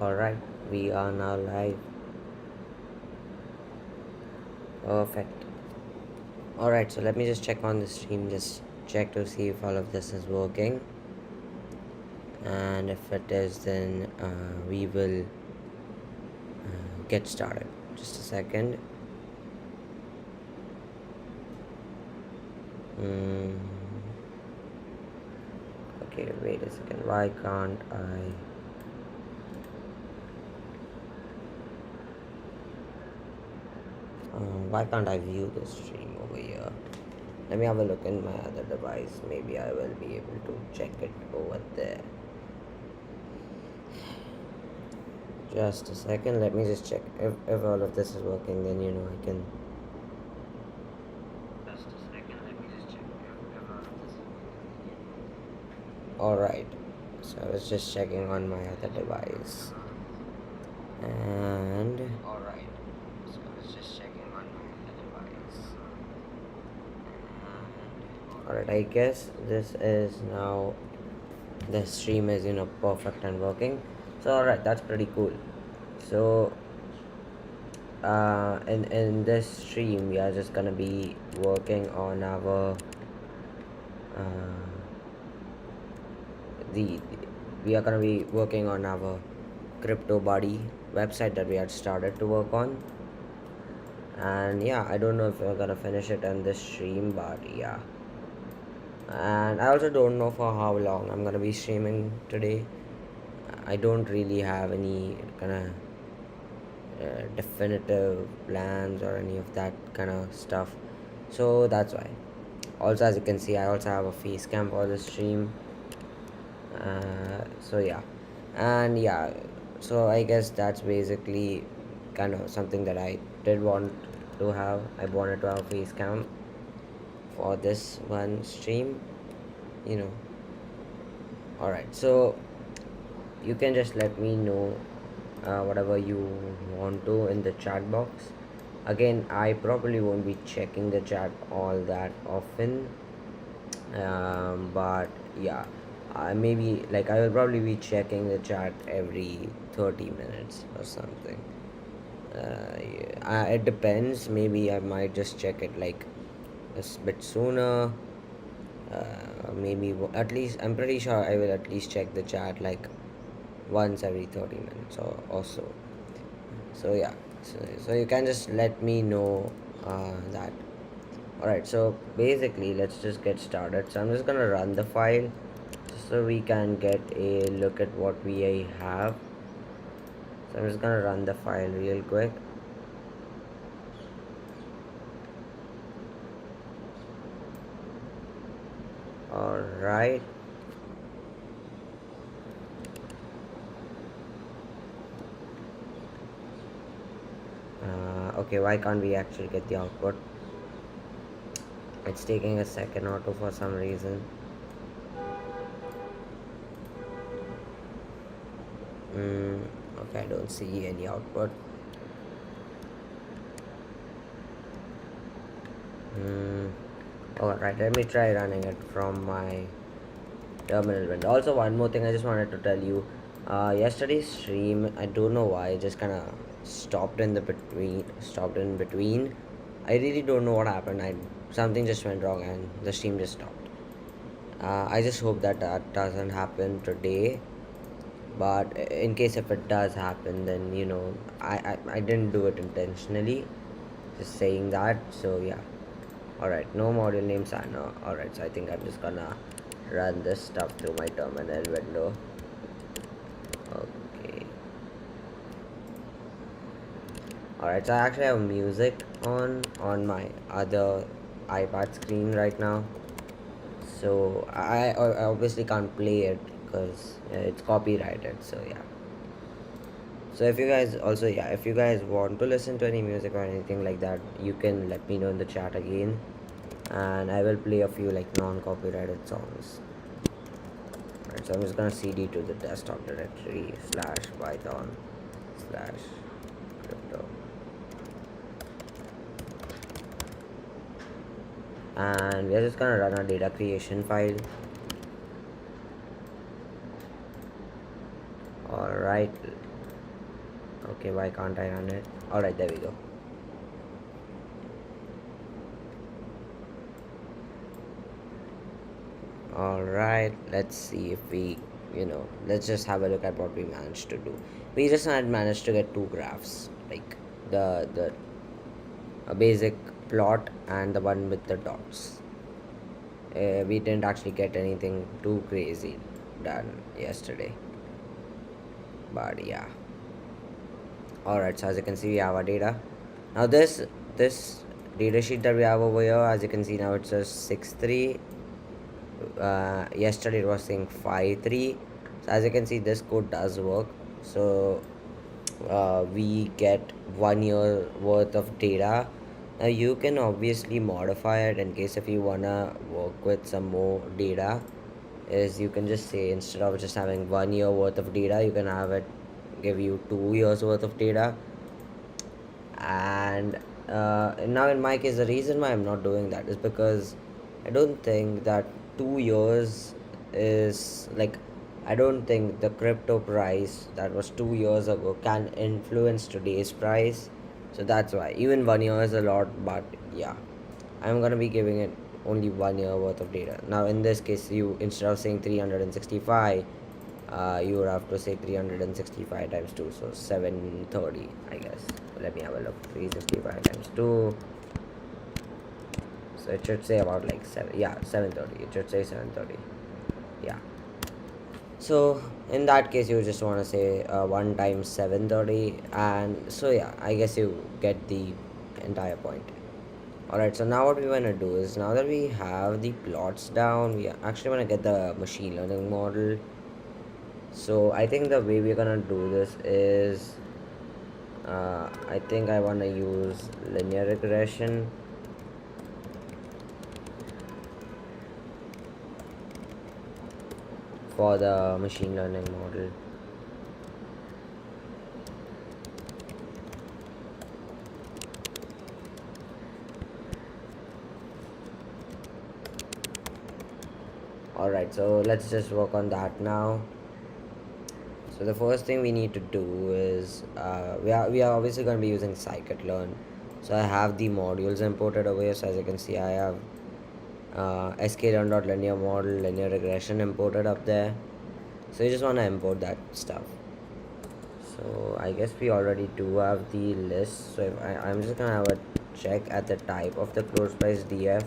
Alright, we are now live. Perfect. Alright, so let me just check on the stream, just check to see if all of this is working. And if it is, then we will get started. Just a second. Mm, okay, wait a second. Why can't I view the stream over here? Let me have a look in my other device. Maybe I will be able to check it over there. Just a second. Let me just check if all of this is working. Then I can. Just a second. Let me just check if all of this is working. All right. So I was just checking on my other device. And alright, so I was just checking on my other device. Alright, I guess this is now the stream is perfect and working. So alright, that's pretty cool. So in this stream we are just gonna be working on our we are gonna be working on our crypto body website that we had started to work on. And yeah, I don't know if we're gonna finish it in this stream, but yeah. And I also don't know for how long I'm gonna be streaming today. I don't really have any kind of definitive plans or any of that kind of stuff, so that's why. Also, as you can see, I also have a face cam for the stream. So yeah, and yeah, so I guess that's basically kind of something that I did want to have. I wanted to have a face cam for this one stream, you know. Alright, so you can just let me know whatever you want to in the chat box. Again, I probably won't be checking the chat all that often, but yeah, maybe like I will probably be checking the chat every 30 minutes or something. It depends. Maybe I might just check it like a bit sooner. Maybe at least I'm pretty sure I will at least check the chat like once every 30 minutes or so. So yeah, so you can just let me know that. Alright, so basically let's just get started. So I'm just gonna run the file so we can get a look at what we have. So I'm just gonna run the file real quick. Alright. Okay, why can't we actually get the output? It's taking a second or two for some reason. Okay, I don't see any output. Alright, let me try running it from my terminal window. Also, one more thing I just wanted to tell you. Yesterday's stream, I don't know why, it just kind of stopped in between. I really don't know what happened. Something just went wrong and the stream just stopped. I just hope that doesn't happen today. But in case if it does happen, then I didn't do it intentionally. Just saying that. So yeah. Alright, no module names are no. Alright, so I think I'm just gonna run this stuff through my terminal window. Okay. Alright, so I actually have music on my other iPad screen right now. So I obviously can't play it because it's copyrighted. So yeah. So if you guys also, yeah, if you guys want to listen to any music or anything like that, you can let me know in the chat again, and I will play a few like non-copyrighted songs. Right, so I'm just gonna cd to the desktop directory /python/crypto, and we're just gonna run our data creation file. Alright, Okay, why can't I run it? Alright, there we go. Alright, let's see if we, let's just have a look at what we managed to do. We just had managed to get two graphs, like the a basic plot and the one with the dots. We didn't actually get anything too crazy done yesterday, but yeah. Alright, so as you can see, we have our data. Now this data sheet that we have over here, as you can see now, it says 6.3. Yesterday it was saying 5.3. So as you can see, this code does work. So we get 1 year worth of data. Now you can obviously modify it in case if you wanna work with some more data. Is you can just say, instead of just having 1 year worth of data, you can have it give you 2 years worth of data. And now in my case, the reason why I'm not doing that is because I don't think that 2 years is like, I don't think the crypto price that was 2 years ago can influence today's price. So that's why even 1 year is a lot, but yeah, I'm gonna be giving it only 1 year worth of data. Now in this case, you, instead of saying 365, you would have to say 365 times 2, so 730, I guess. Let me have a look. 365 times 2, so it should say about like 7, yeah, 730. It should say 730. Yeah, so in that case, you just want to say 1 times 730, and so yeah, I guess you get the entire point. Alright, so now what we want to do is, now that we have the plots down, we actually want to get the machine learning model. So I think the way we're gonna do this is, I think I want to use linear regression. For the machine learning model. Alright, so let's just work on that now. So the first thing we need to do is, we are obviously going to be using scikit-learn. So I have the modules imported over here. So as you can see, I have sklearn.linear model, linear regression imported up there. So you just want to import that stuff. So I guess we already do have the list. So if I'm just gonna have a check at the type of the close price df.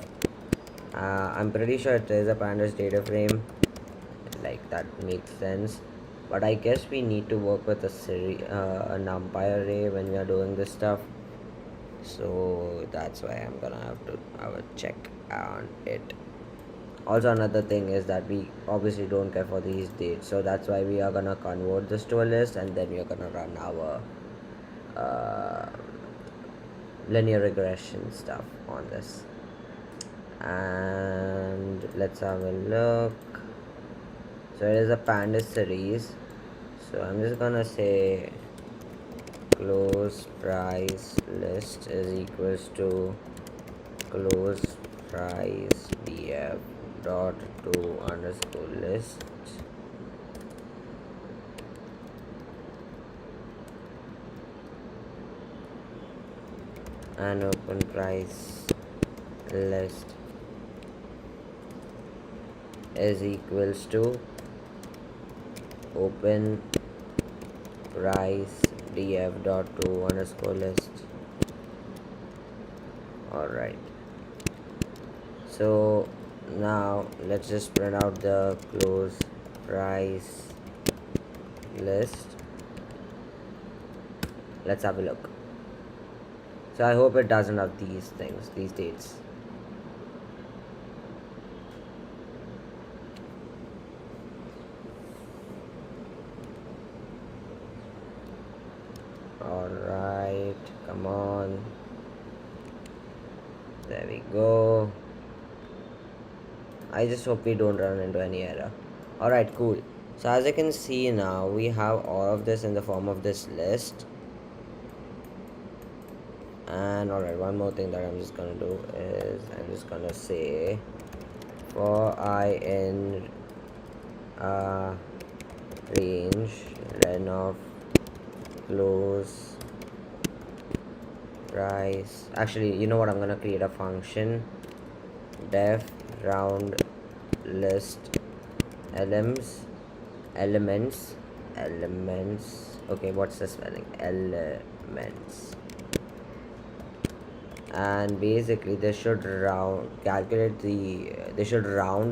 I'm pretty sure it is a pandas data frame, like that makes sense. But I guess we need to work with a numpy array when we are doing this stuff. So that's why I'm gonna have to have a check on it. Also, another thing is that we obviously don't care for these dates, so that's why we are gonna convert this to a list, and then we are gonna run our uh, linear regression stuff on this. And let's have a look. So it is a pandas series, so I'm just gonna say close price list is equals to close price df dot to underscore list, and open price list is equals to open price df dot to underscore list. Alright, so now let's just print out the close price list. Let's have a look. So I hope it doesn't have these things, these dates. Alright, come on. There we go. I just hope we don't run into any error. Alright, cool. So as you can see now, we have all of this in the form of this list. And alright, one more thing that I'm just gonna do is, I'm just gonna say for I in range len of close price. Actually, you know what, I'm gonna create a function, def round list elements elements. Okay, what's the spelling? Elements. And basically they should round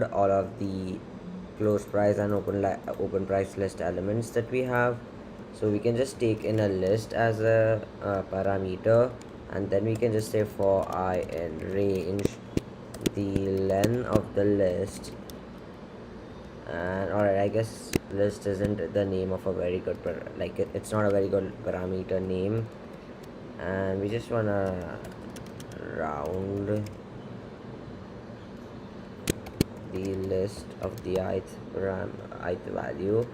all of the close price and open price list elements that we have. So we can just take in a list as a parameter, and then we can just say for I in range the length of the list. And alright, I guess list isn't the name of a very good it's not a very good parameter name, and we just wanna round the list of the ith value.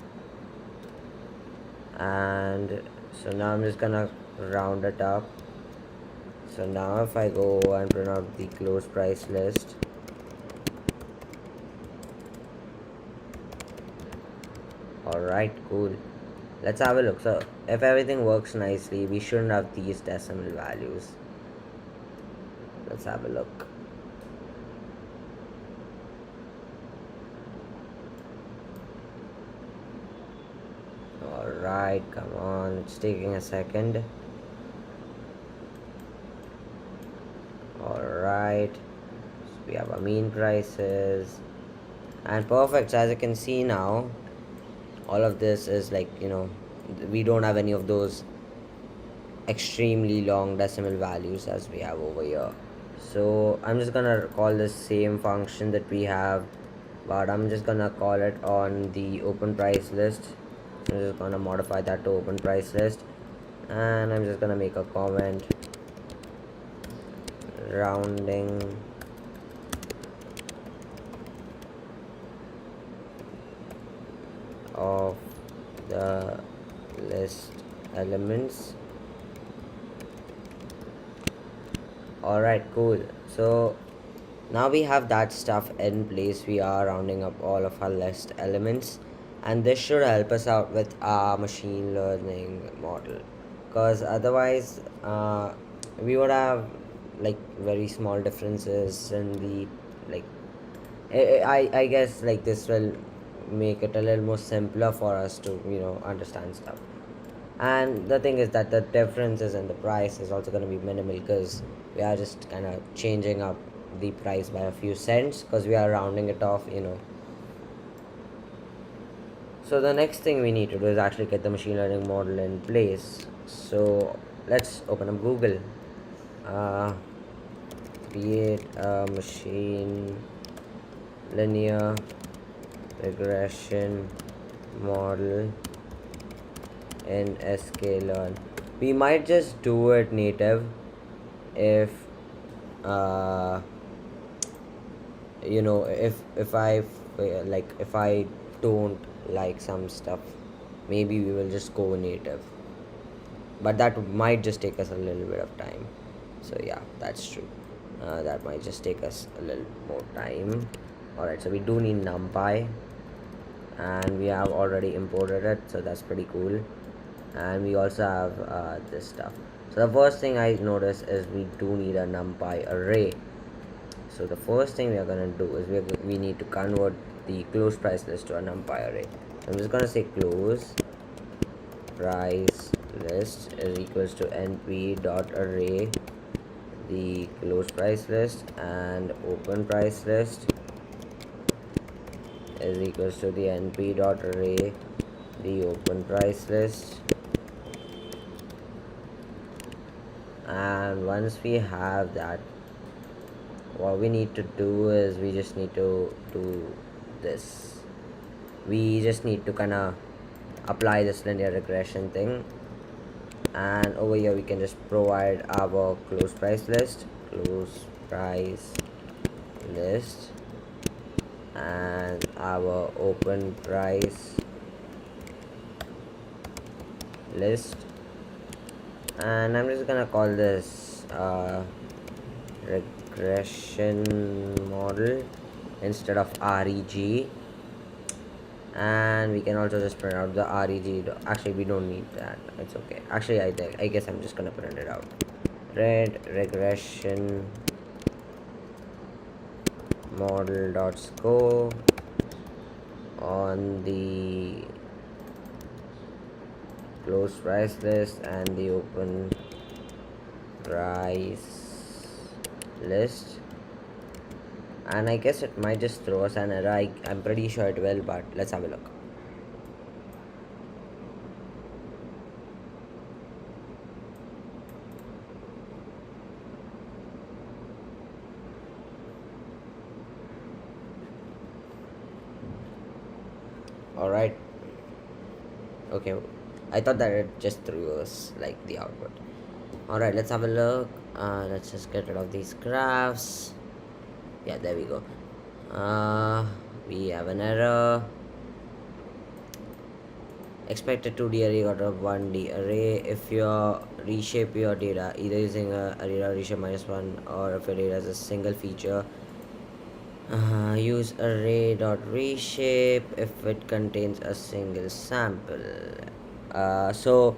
And so now I'm just gonna round it up. So now if I go and print out the close price list, alright, cool, let's have a look. So if everything works nicely, we shouldn't have these decimal values. Let's have a look. Alright, come on, it's taking a second. Alright, so we have our mean prices and perfect. So as you can see now, all of this is we don't have any of those extremely long decimal values as we have over here. So I'm just gonna call this same function that we have, but I'm just gonna call it on the open price list. I'm just gonna modify that to open price list, and I'm just gonna make a comment, rounding of the list elements. Alright, cool. So now we have that stuff in place. We are rounding up all of our list elements, and this should help us out with our machine learning model, because otherwise we would have very small differences in the like I guess this will make it a little more simpler for us to understand stuff. And the thing is that the differences in the price is also going to be minimal, because we are just kind of changing up the price by a few cents, because we are rounding it off. So the next thing we need to do is actually get the machine learning model in place. So let's open up Google, create a machine linear regression model in sklearn. We might just do it native if if I don't like some stuff, maybe we will just go native, but that might just take us a little bit of time. So yeah, that's true. That might just take us a little more time. Alright, so we do need numpy, and we have already imported it, so that's pretty cool. And we also have this stuff. So the first thing I notice is we do need a numpy array. So the first thing we are going to do is we need to convert the close price list to a numpy array. So I'm just going to say close price list is equals to np dot array the close price list, and open price list is equals to the np dot array the open price list. And once we have that, what we need to do is we just need to do this. We just need to kind of apply this linear regression thing, and over here we can just provide our close price list and our open price list. And I'm just gonna call this regression model instead of reg. and we can also just print out the reg. Actually, we don't need that, it's okay. Actually, I guess I'm just gonna print it out. Red regression model.score on the closed price list and the open price list. And I guess it might just throw us an error. I'm pretty sure it will, but let's have a look. All right. Okay. I thought that it just threw us like the output. All right. Let's have a look. Let's just get rid of these graphs. Yeah, there we go. We have an error. Expected 2D array got a 1D array. If you reshape your data either using a array reshape -1, or if your data is a single feature, use array.reshape if it contains a single sample. So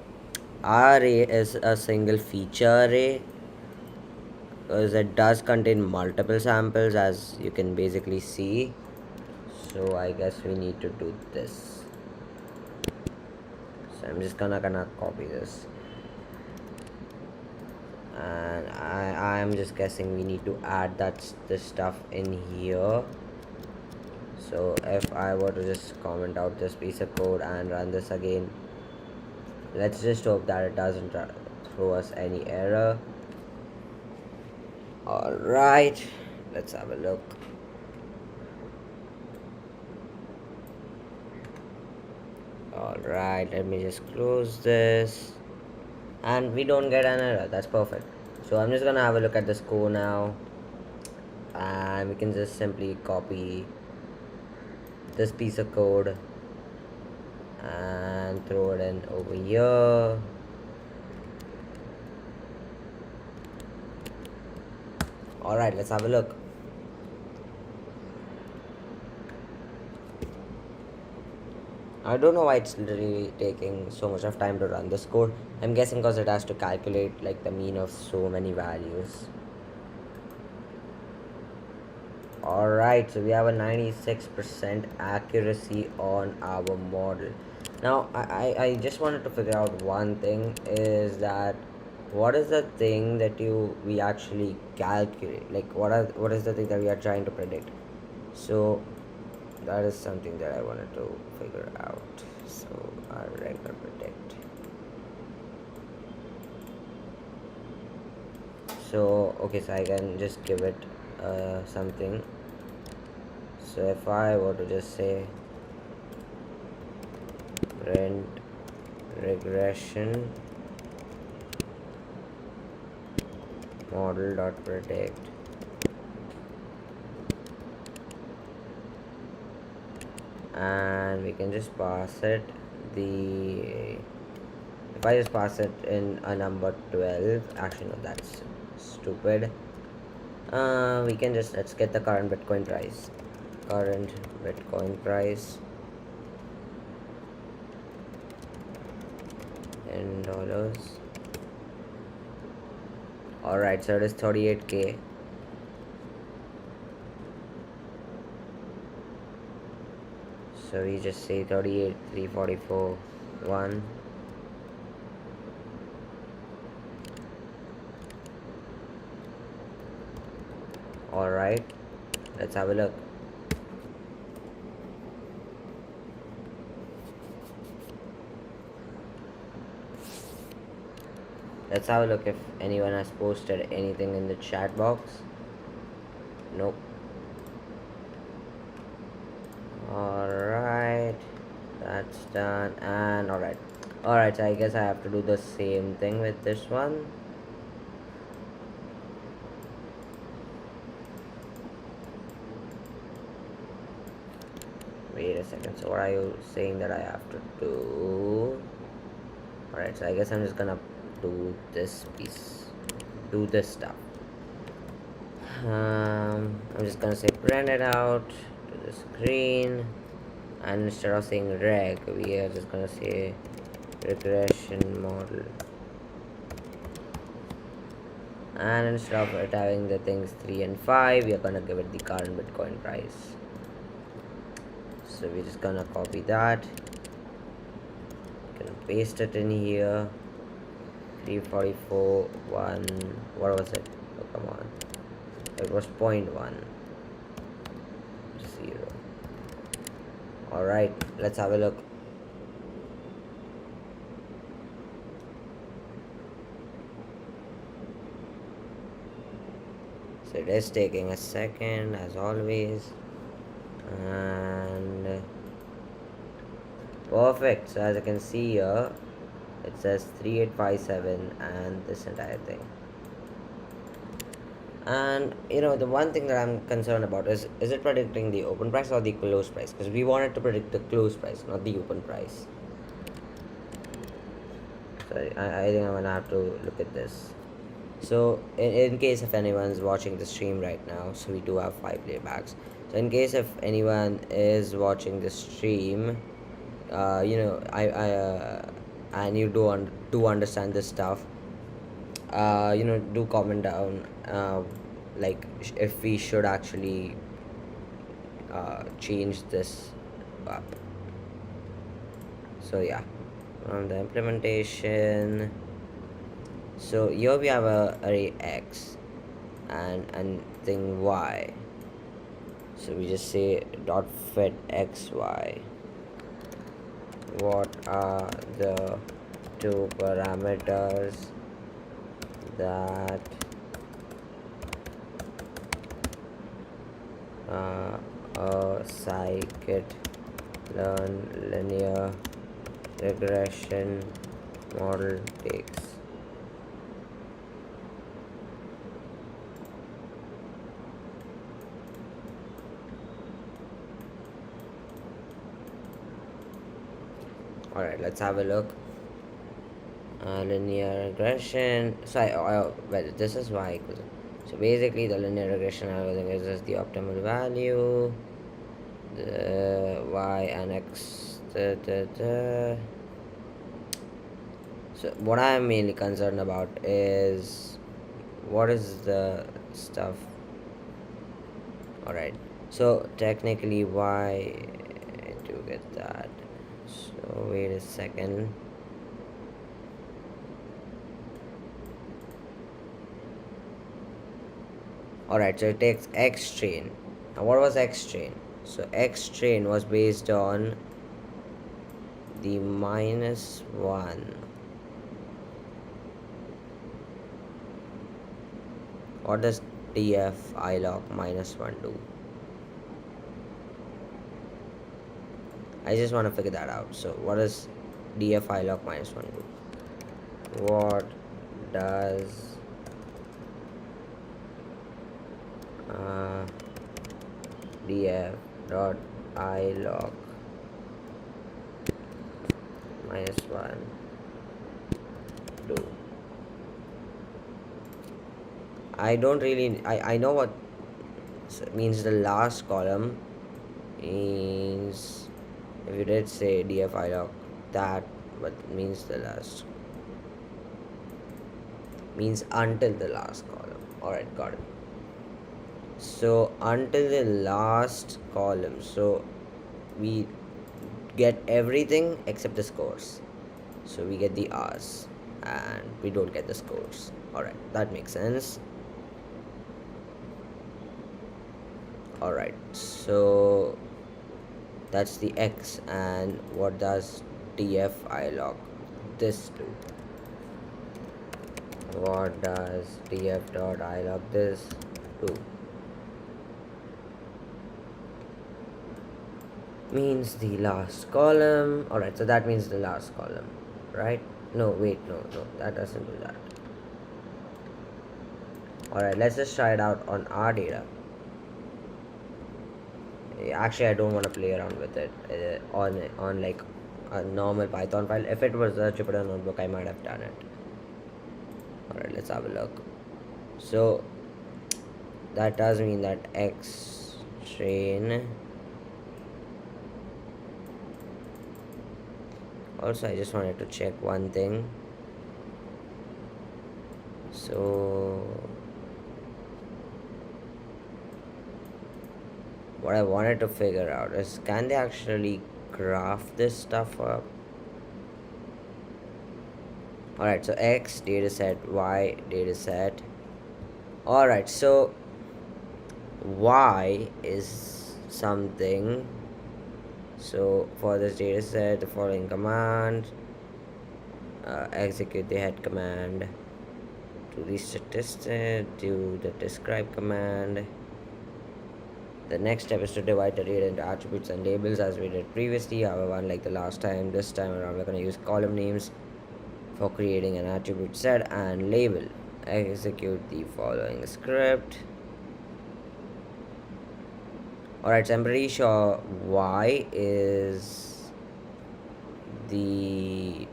our array is a single feature array because it does contain multiple samples, as you can basically see. So I guess we need to do this. So I'm just gonna copy this, and I'm just guessing we need to add this stuff in here. So if I were to just comment out this piece of code and run this again, let's just hope that it doesn't throw us any error. All right, let's have a look. All right, let me just close this, and we don't get an error. That's perfect. So I'm just gonna have a look at the score now, and we can just simply copy this piece of code and throw it in over here. All right, let's have a look. I don't know why it's literally taking so much of time to run this code. I'm guessing because it has to calculate like the mean of so many values. Alright, so we have a 96% accuracy on our model. Now, I just wanted to figure out one thing, is that what is the thing that we actually calculate? Like, what is the thing that we are trying to predict? So that is something that I wanted to figure out. So our regular predict. So okay, so I can just give it something. So if I were to just say print regression model.predict, and we can just pass it if I just pass it in a number 12, actually no, that's stupid. We can just, let's get the current Bitcoin price in dollars. Alright, so it is 38k. So we just say 38,344,1. Alright, let's have a look. Let's have a look if anyone has posted anything in the chat box. Nope. Alright, that's done. And alright, so I guess I have to do the same thing with this one. Wait a second, so what are you saying that I have to do? Alright, so I guess I'm just gonna do this stuff. I'm just gonna say print it out to the screen. and instead of saying reg, we are just gonna say regression model. And instead of having the things 3 and 5, we are gonna give it the current Bitcoin price. So we're just gonna copy that, gonna paste it in here. 344 1, what was it? Oh, come on, it was 0.1 0. All right, let's have a look. So it is taking a second as always, and perfect. So as you can see here, it says 3857 and this entire thing. And the one thing that I'm concerned about is it predicting the open price or the close price? Because we wanted to predict the close price, not the open price. So I think I'm gonna have to look at this. So in case if anyone's watching the stream right now, so we do have 5 playbacks. So in case if anyone is watching the stream, and you do understand this stuff, do comment down, like if we should actually change this up. So yeah, on the implementation. So here we have a array x and thing y. So we just say dot fit xy. What are the two parameters that a scikit-learn linear regression model takes? Alright, let's have a look. Linear regression. So well, this is y equals. So basically, the linear regression algorithm gives us the optimal value, the y and x. So what I am mainly concerned about is what is the stuff. Alright, so technically why to get that. So wait a second. Alright, so it takes x train. Now what was x train? So x train was based on the -1. What does df ilog -1 do? I just want to figure that out. So what does df ilog -1 do? What does df dot ilog -1 do? I don't really I know what means the last column means. If you did say df ilog that, but means the last, means until the last column. Alright, got it. So until the last column, so we get everything except the scores. So we get the R's and we don't get the scores. Alright, that makes sense. Alright, so that's the x, and what does df ilog this do? What does df dot ilog this do? Means the last column. Alright, so that means the last column, right? No, wait, no, that doesn't do that. Alright, let's just try it out on our data. Actually, I don't want to play around with it on like a normal Python file. If it was a Jupyter notebook, I might have done it. Alright, let's have a look. So that does mean that x train Also, I just wanted to check one thing. So what I wanted to figure out is, can they actually graph this stuff up? Alright, so X dataset, Y dataset. Alright, so Y is something. So for this dataset, the following command, execute the head command, do the statistic, do the describe command. The next step is to divide the data into attributes and labels as we did previously. However, unlike the last time, this time around we're going to use column names for creating an attribute set and label. Execute the following script. Alright, so I'm pretty sure Y is the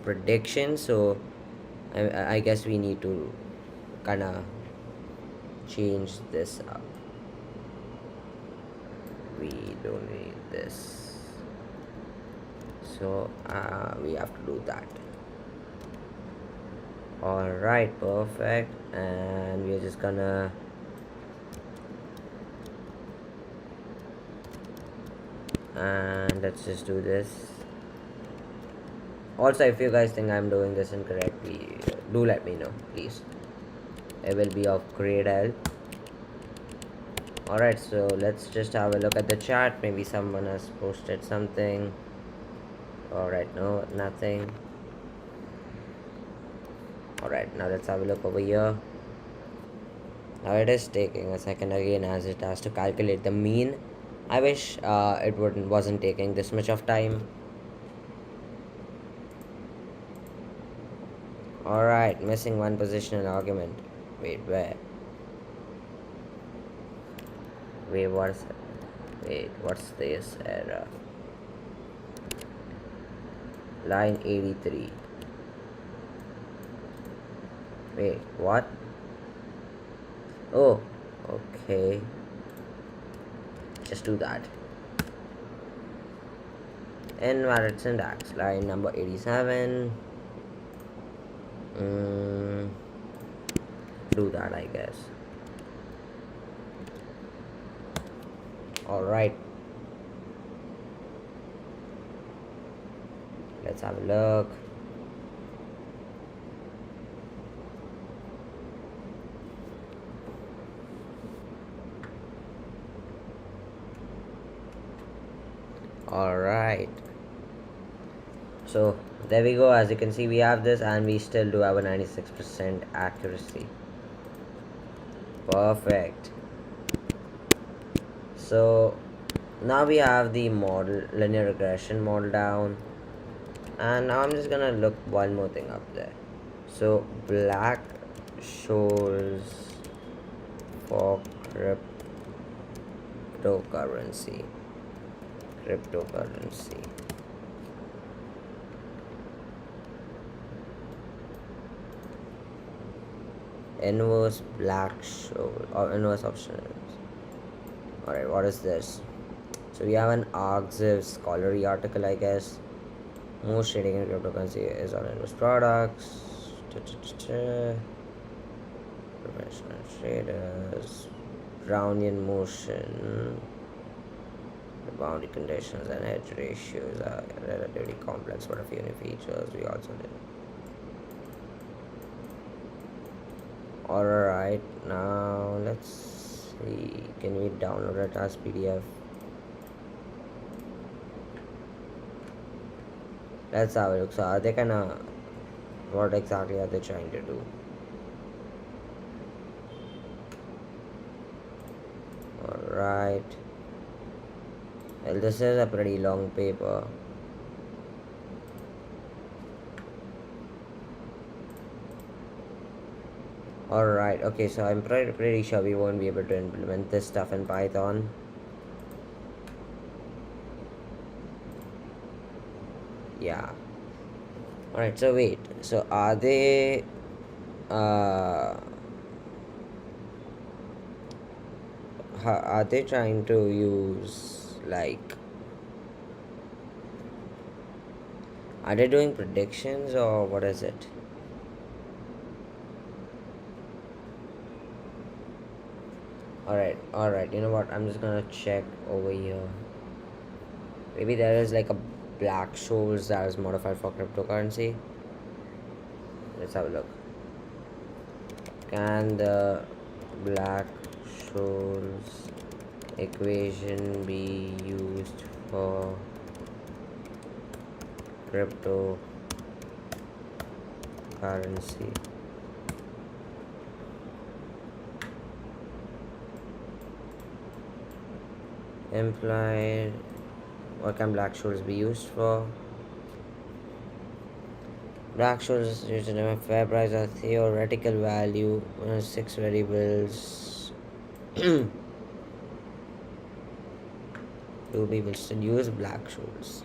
prediction, so I guess we need to kind of change this up. We don't need this, so we have to do that. Alright, perfect. And we're just gonna and let's just do this. Also, if you guys think I'm doing this incorrectly, do let me know, please. It will be of great help. Alright, so let's just have a look at the chat. Maybe someone has posted something. Alright, no, nothing. Alright, now let's have a look over here. Now it is taking a second again, as it has to calculate the mean. I wish it wasn't taking this much of time. Alright, missing one positional argument. Wait, where? Wait, what's this error? Line 83. Wait, what? Oh, okay. Just do that. Invalid syntax. Line number 87. Do that, I guess. Alright. Let's have a look. Alright. So there we go. As you can see, we have this and we still do have a 96% accuracy. Perfect. So now we have the model, linear regression model down. And now I'm just gonna look one more thing up there. So black shows for cryptocurrency. Inverse black show or inverse options. Alright, what is this? So we have an Arxiv scholarly article, I guess. Most trading in cryptocurrency is on inverse products. Professional traders. Brownian motion. The boundary conditions and hedge ratios are relatively complex, but a few new features we also did. Alright, now let's see. Can we download it as PDF? Let's have a look. So are they what exactly are they trying to do? Alright. Well, this is a pretty long paper. Alright, okay, so I'm pretty sure we won't be able to implement this stuff in Python. Yeah. Alright, so wait. So are they are they trying to use like Are they doing predictions or what is it? Alright, you know what? I'm just gonna check over here. Maybe there is like a black shoals that is modified for cryptocurrency. Let's have a look. Can the black shoals equation be used for cryptocurrency? Implied. What can black shoals be used for? Black shoals used to a fair price or theoretical value. Six variables. Do people still use black shoals?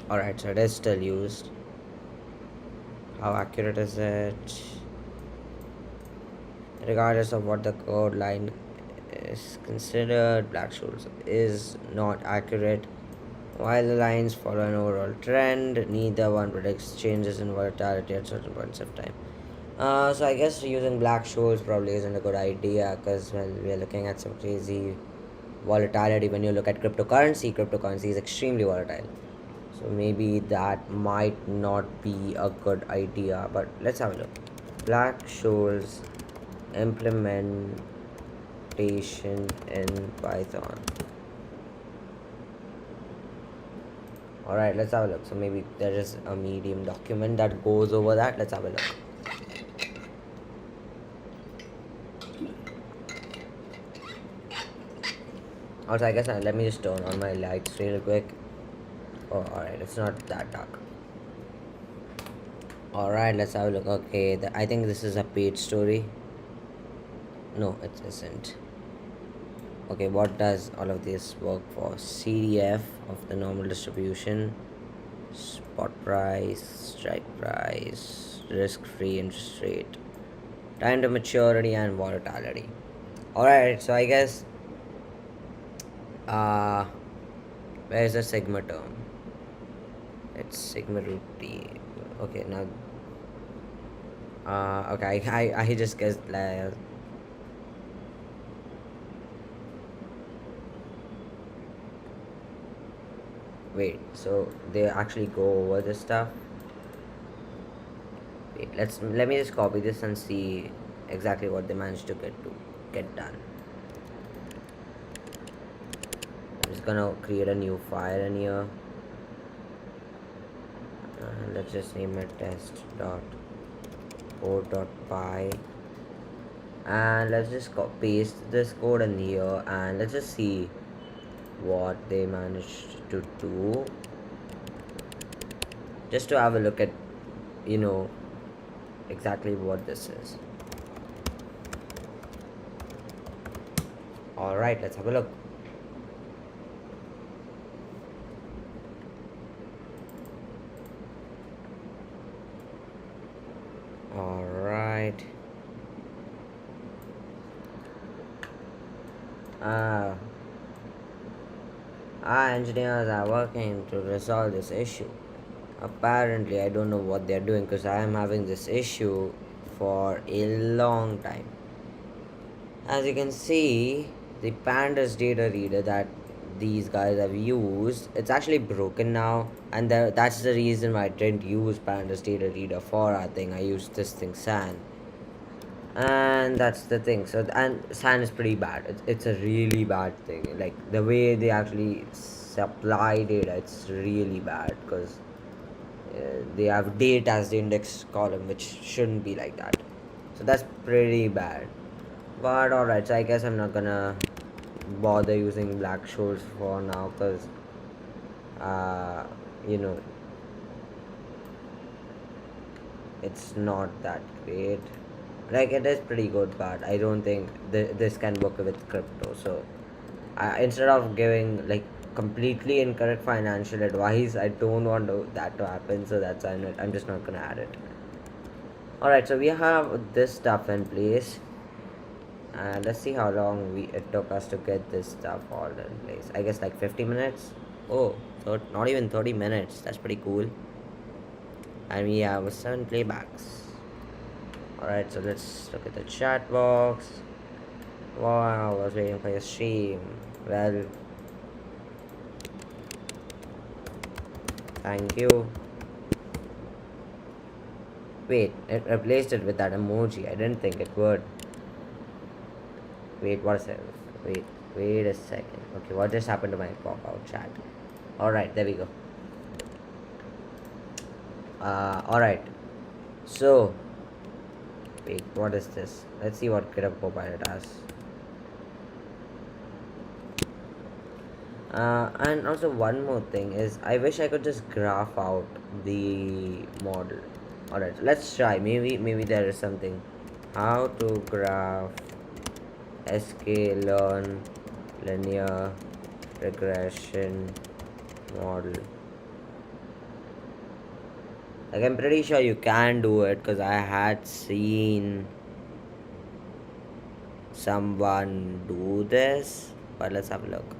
Alright, so it is still used. How accurate is it? Regardless of what the code line is considered, black shoals is not accurate. While the lines follow an overall trend, neither one predicts changes in volatility at certain points of time. So I guess using black shoals probably isn't a good idea because well, we are looking at some crazy volatility. When you look at cryptocurrency is extremely volatile. So maybe that might not be a good idea. But let's have a look. Black shoals implementation in Python. Alright, let's have a look. So maybe there is a medium document that goes over that. Let's have a look. Also, I guess let me just turn on my lights real quick. Oh, alright, it's not that dark. Alright, let's have a look. Okay, I think this is a page story. No, it isn't. Okay, what does all of this work for? CDF of the normal distribution, spot price, strike price, risk-free interest rate, time to maturity, and volatility. Alright, so I guess where is the sigma term? It's sigma root t. Okay, now okay, I just guessed wait, so they actually go over this stuff. Wait, let me just copy this and see exactly what they managed to get done. I'm just gonna create a new file in here. Let's just name it test.code.py, and let's just paste this code in here, and let's just see what they managed to do, just to have a look at exactly what this is. Alright, let's have a look. Alright. Our engineers are working to resolve this issue. Apparently, I don't know what they're doing because I am having this issue for a long time. As you can see, the pandas data reader that these guys have used, it's actually broken now, and that's the reason why I didn't use pandas data reader for our thing. I used this thing SAN, and that's the thing. So and SAN is pretty bad. It's a really bad thing. Like the way they actually supply data, it's really bad because they have date as the index column, which shouldn't be like that. So that's pretty bad. But alright, so I guess I'm not gonna bother using black shoals for now because you know, it's not that great. Like it is pretty good, but I don't think this can work with crypto. So instead of giving like completely incorrect financial advice, I don't want that to happen. So that's why I'm just not gonna add it. Alright, so we have this stuff in place. And let's see how long it took us to get this stuff all in place. I guess like 50 minutes. Oh, so not even 30 minutes. That's pretty cool. And we have 7 playbacks. Alright, so let's look at the chat box. Wow, I was waiting for your stream. Well, thank you. Wait, it replaced it with that emoji. I didn't think it would. Wait, what a second. Wait a second. Okay, what just happened to my pop-out chat? Alright, there we go. Alright. So, wait, what is this? Let's see what GitHub Copilot has. And also one more thing is, I wish I could just graph out the model. Alright, let's try. Maybe there is something. How to graph sklearn linear regression model. Like, I'm pretty sure you can do it because I had seen someone do this, but let's have a look.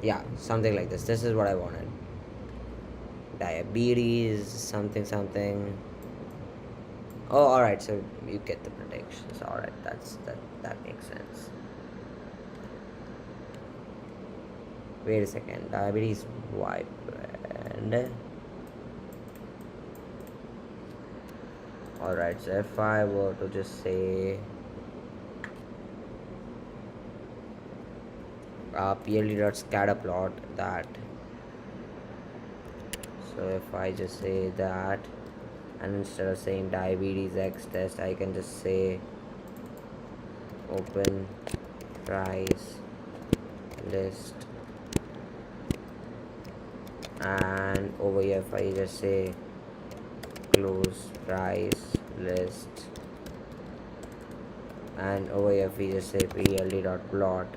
Yeah, something like this. This is what I wanted. Diabetes, something. Oh, alright, so you get the predictions. Alright, that makes sense. Wait a second. Diabetes widespread. Alright, so if I were to just say pld.scatterplot that, so if I just say that, and instead of saying diabetes x test, I can just say open price list, and over here if I just say close price list, and over here if we just say pld.plot,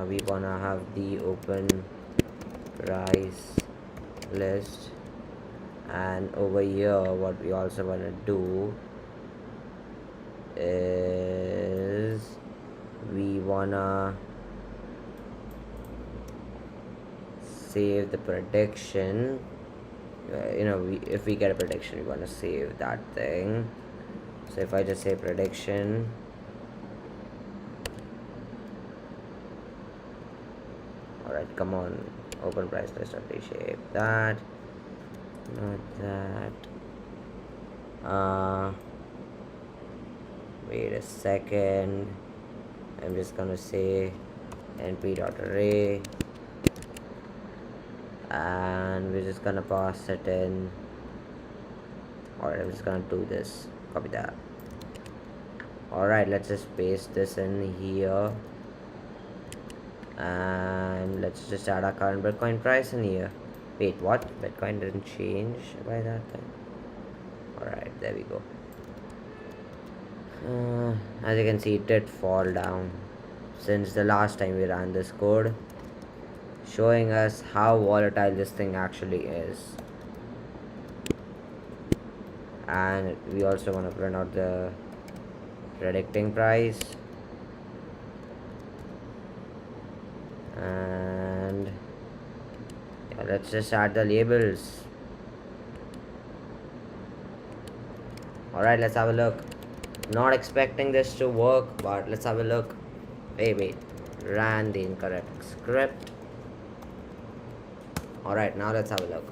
we wanna have the open price list, and over here what we also want to do is we wanna save the prediction. If we get a prediction, we want to save that thing. So if I just say prediction, alright, come on, open price list, reshape that, not that. Wait a second, I'm just gonna say np.array, and we're just gonna pass it in. Alright, I'm just gonna do this, copy that. Alright, let's just paste this in here, and let's just add our current Bitcoin price in here. Wait, what? Bitcoin didn't change by that time. Alright, there we go. As you can see, it did fall down since the last time we ran this code, showing us how volatile this thing actually is. And we also want to print out the predicting price, and yeah, let's just add the labels. Alright, let's have a look. Not expecting this to work, but let's have a look. Wait, ran the incorrect script. Alright, now let's have a look.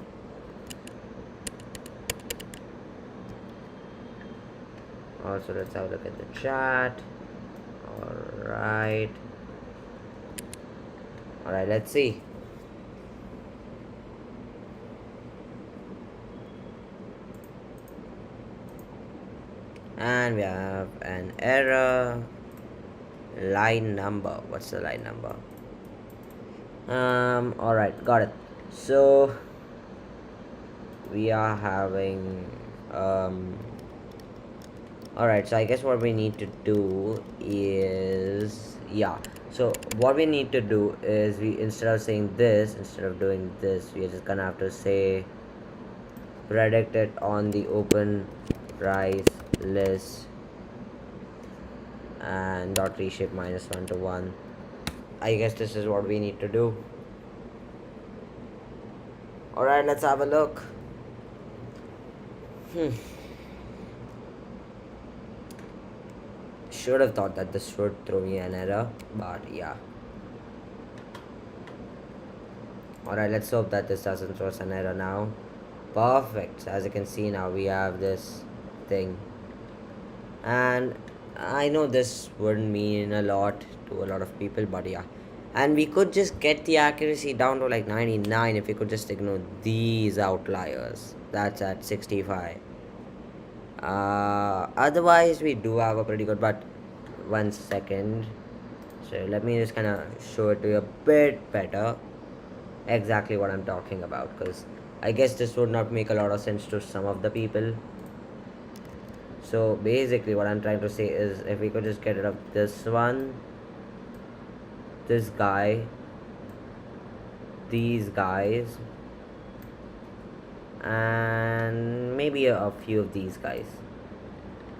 Also, let's have a look at the chat. Alright, let's see. And we have an error. Line number. What's the line number? Alright, got it. So we are having alright, so I guess what we need to do is yeah. So what we need to do is, we instead of saying this, instead of doing this, we are just gonna have to say predict it on the open price list and dot reshape -1 to 1. I guess this is what we need to do. Alright, let's have a look. Should have thought that this would throw me an error, but yeah. Alright, let's hope that this doesn't throw us an error now. Perfect. So as you can see now, we have this thing. And I know this wouldn't mean a lot to a lot of people, but yeah. And we could just get the accuracy down to like 99 if we could just ignore these outliers. That's at 65. Otherwise, we do have a pretty good, but 1 second. So let me just kind of show it to you a bit better. Exactly what I'm talking about, because I guess this would not make a lot of sense to some of the people. So basically what I'm trying to say is, if we could just get rid of this one, this guy, these guys, and maybe a few of these guys,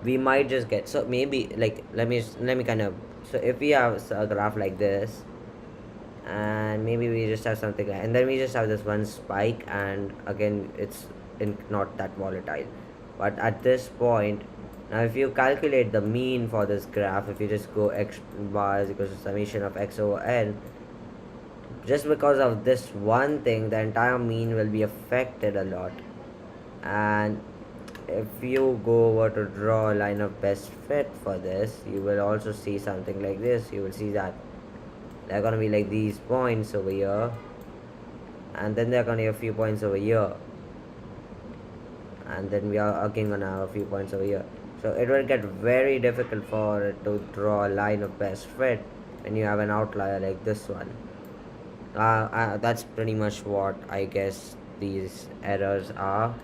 we might just get, so maybe like let me kind of, so if we have a graph like this, and maybe we just have something and then we just have this one spike, and again it's not that volatile. But at this point, now if you calculate the mean for this graph, if you just go x bar is equals to summation of x over n, just because of this one thing, the entire mean will be affected a lot. And if you go over to draw a line of best fit for this, you will also see something like this. You will see that there are gonna be like these points over here, and then there are gonna be a few points over here, and then we are again gonna have a few points over here. So it will get very difficult for it to draw a line of best fit when you have an outlier like this one. That's pretty much what I guess these errors are.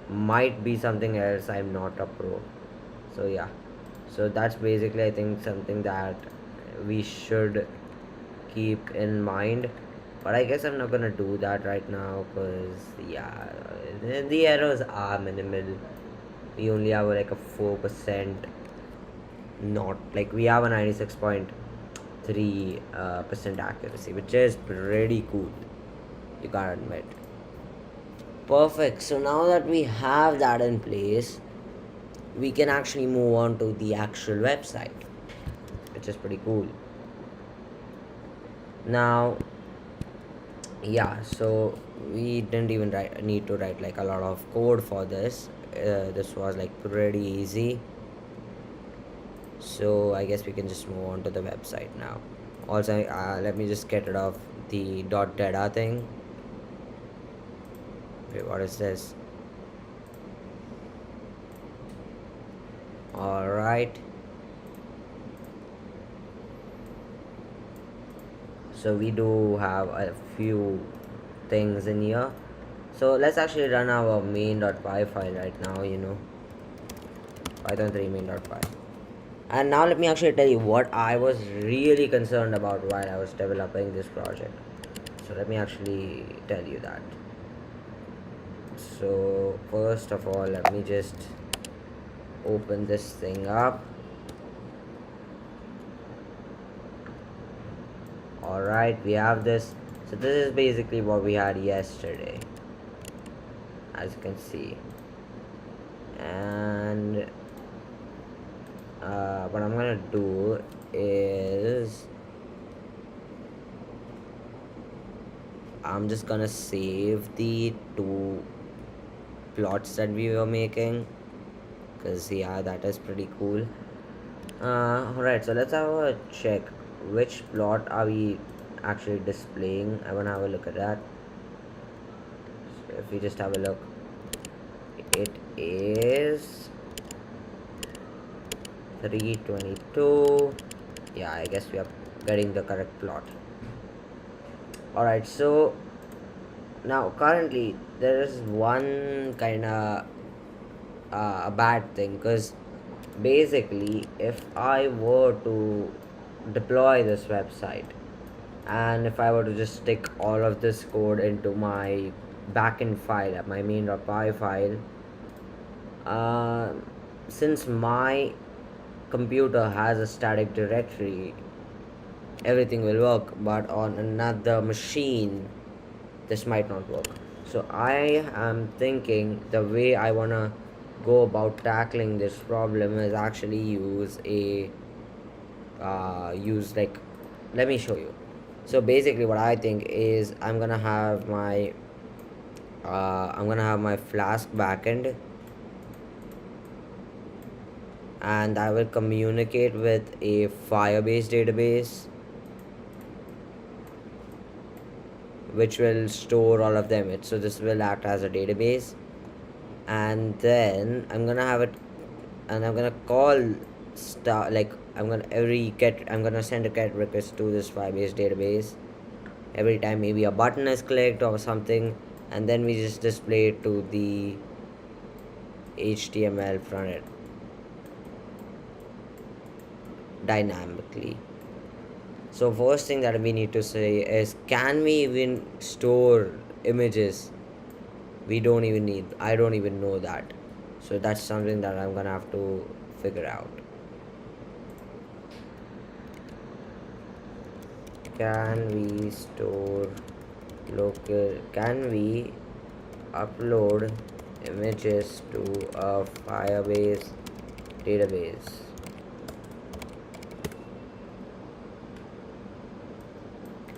Might be something else, I'm not a pro. So yeah, so that's basically I think something that we should keep in mind. But I guess I'm not gonna do that right now, because yeah, the errors are minimal. We only have like a 4%, not like we have a 96.3 percent accuracy, which is pretty cool, you gotta admit. Perfect. So now that we have that in place, we can actually move on to the actual website, which is pretty cool. Now yeah, so we didn't even need to write like a lot of code for this. This was like pretty easy, so I guess we can just move on to the website now. Also let me just get rid of the data thing. Wait, what is this? All right, so we do have a few things in here. So let's actually run our main.py file right now, python 3 main.py. And now let me actually tell you what I was really concerned about while I was developing this project. So let me actually tell you that. So first of all, let me just open this thing up. Alright, we have this. So this is basically what we had yesterday, as you can see. And what I'm gonna do is I'm just gonna save the two plots that we were making, because yeah, that is pretty cool. Alright, so let's have a check which plot are we actually displaying. I wanna have a look at that. So if we just have a look, it is 322. Yeah, I guess we are getting the correct plot. Alright, so now currently there is one kind of a bad thing, because basically if I were to deploy this website, and if I were to just stick all of this code into my backend file, my main.py file, uh, since my computer has a static directory, everything will work, but on another machine this might not work. So I am thinking the way I wanna go about tackling this problem is actually use like, let me show you. So basically what I think is I'm gonna have my Flask backend, and I will communicate with a Firebase database which will store all of them. So this will act as a database, and then I'm gonna have it, and I'm gonna call star like I'm gonna send a get request to this Firebase database every time maybe a button is clicked or something, and then we just display it to the HTML front end dynamically. So first thing that we need to say is, can we even store images? I don't even know that. So that's something that I'm gonna have to figure out. Can we store local, can we upload images to a Firebase database?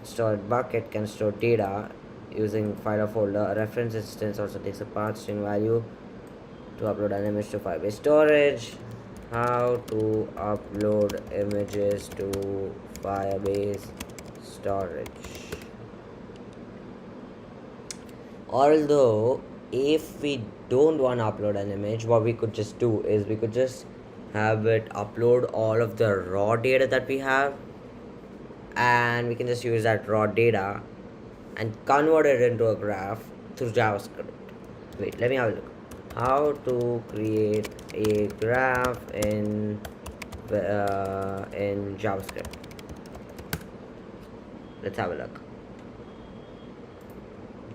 Stored bucket can store data using file or folder. A reference instance also takes a path string value to upload an image to Firebase storage. How to upload images to Firebase storage. Although if we don't want to upload an image, what we could just do is we could just have it upload all of the raw data that we have, and we can just use that raw data and convert it into a graph through JavaScript. Wait, let me have a look. How to create a graph in JavaScript. Let's have a look.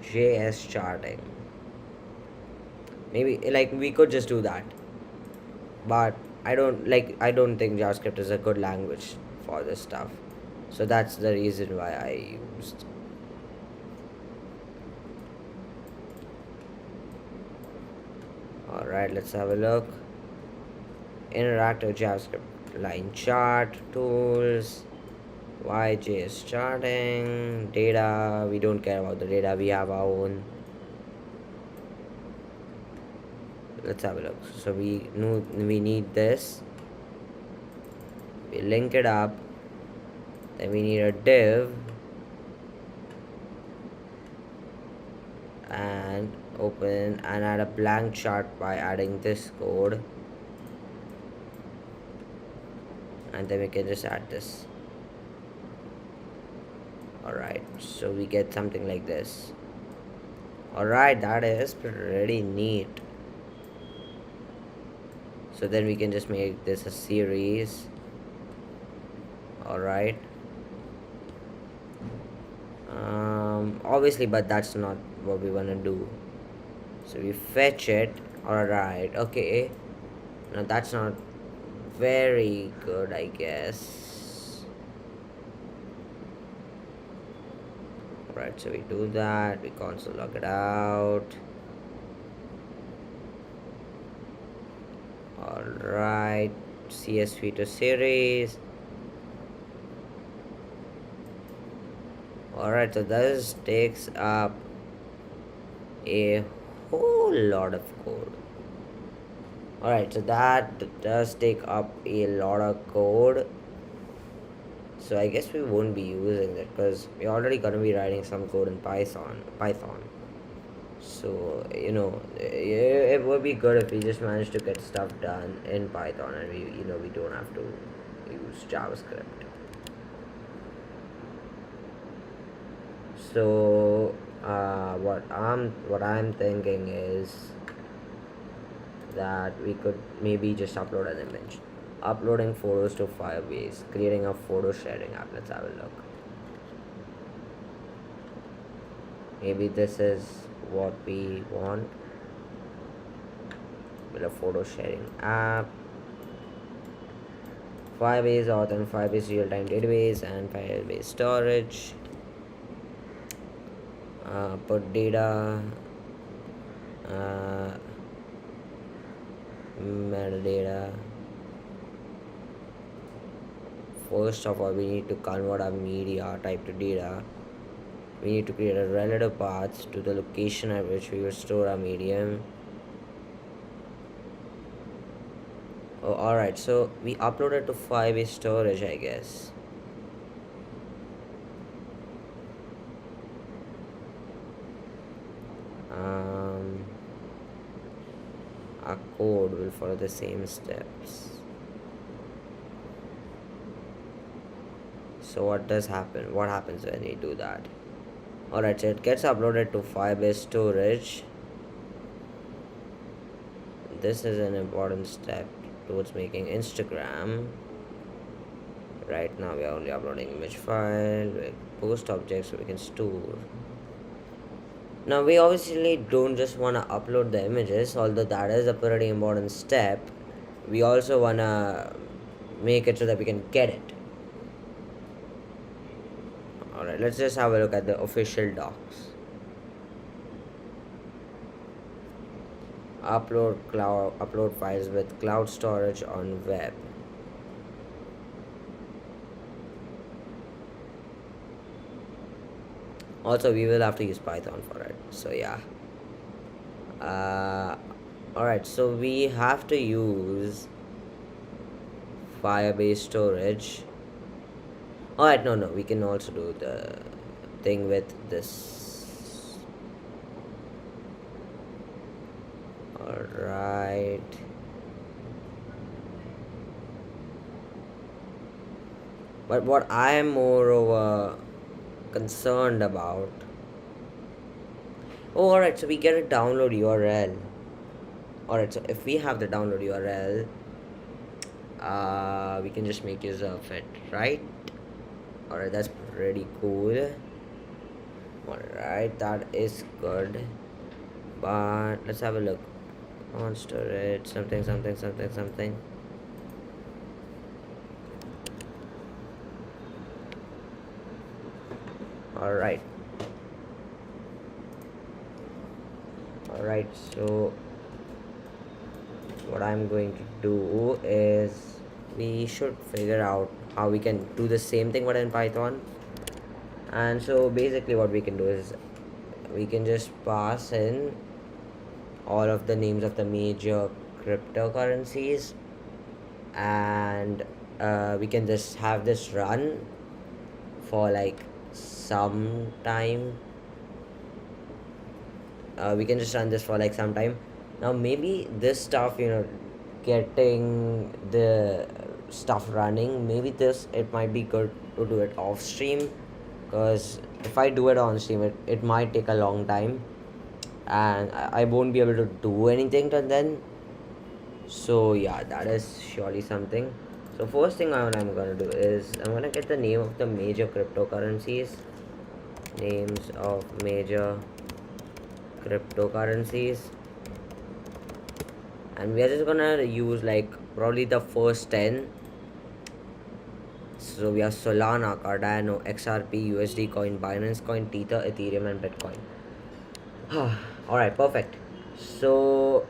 JS charting. Maybe like we could just do that, but I don't think JavaScript is a good language for this stuff. So that's the reason why I used. Alright, let's have a look. Interactive JavaScript line chart tools. YJS charting data. We don't care about the data, we have our own. Let's have a look. So we need this. We link it up. Then we need a div and open and add a blank chart by adding this code, and then we can just add this. Alright, so we get something like this. Alright, that is pretty neat. So then we can just make this a series. Alright. Obviously, but that's not what we want to do. So we fetch it. Alright, okay. Now that's not very good, I guess. Alright, so we do that. We console log it out. Alright, CSV to series. Alright, so this takes up a whole lot of code. Alright, so that does take up a lot of code. So I guess we won't be using it because we're already going to be writing some code in Python. So, it would be good if we just managed to get stuff done in Python, and we don't have to use JavaScript. So what I'm thinking is that we could maybe just upload an image. Uploading photos to Firebase, creating a photo sharing app. Let's have a look. Maybe this is what we want. With a photo sharing app, Firebase auth and Firebase real-time database and Firebase storage. Put data, uh, metadata. First of all, we need to convert our media type to data. We need to create a relative path to the location at which we will store our medium. Oh, alright, so we uploaded to Firebase storage, I guess. Our code will follow the same steps. So what does happen? What happens when we do that? Alright, so it gets uploaded to Firebase storage. This is an important step towards making Instagram. Right now we are only uploading image file with post objects so we can store. Now we obviously don't just want to upload the images, although that is a pretty important step. We also want to make it so that we can get it. Alright, let's just have a look at the official docs. Upload files with cloud storage on web. Also, we will have to use Python for it. So yeah. Alright, so we have to use Firebase storage. Alright, no, we can also do the thing with this. Alright. But what I am moreover concerned about. Oh, alright, so we get a download URL. Alright, so if we have the download URL, we can just make use of it, right? Alright, that's pretty cool. Alright, that is good. But let's have a look. On storage, something. Alright, so what I'm going to do is we should figure out how we can do the same thing but in Python. And so basically what we can do is we can just pass in all of the names of the major cryptocurrencies, and we can just have this run for like some time. We can just run this for like some time. Now maybe this stuff, getting the stuff running, maybe it might be good to do it off stream, because if I do it on stream, it might take a long time and I won't be able to do anything till then. So yeah, that is surely something. So first thing what I'm gonna do is I'm gonna get the name of the major cryptocurrencies. Names of major cryptocurrencies. And we are just gonna use like probably the first 10. So we have Solana, Cardano, XRP, USD coin, Binance coin, Tether, Ethereum, and Bitcoin. Alright, perfect. So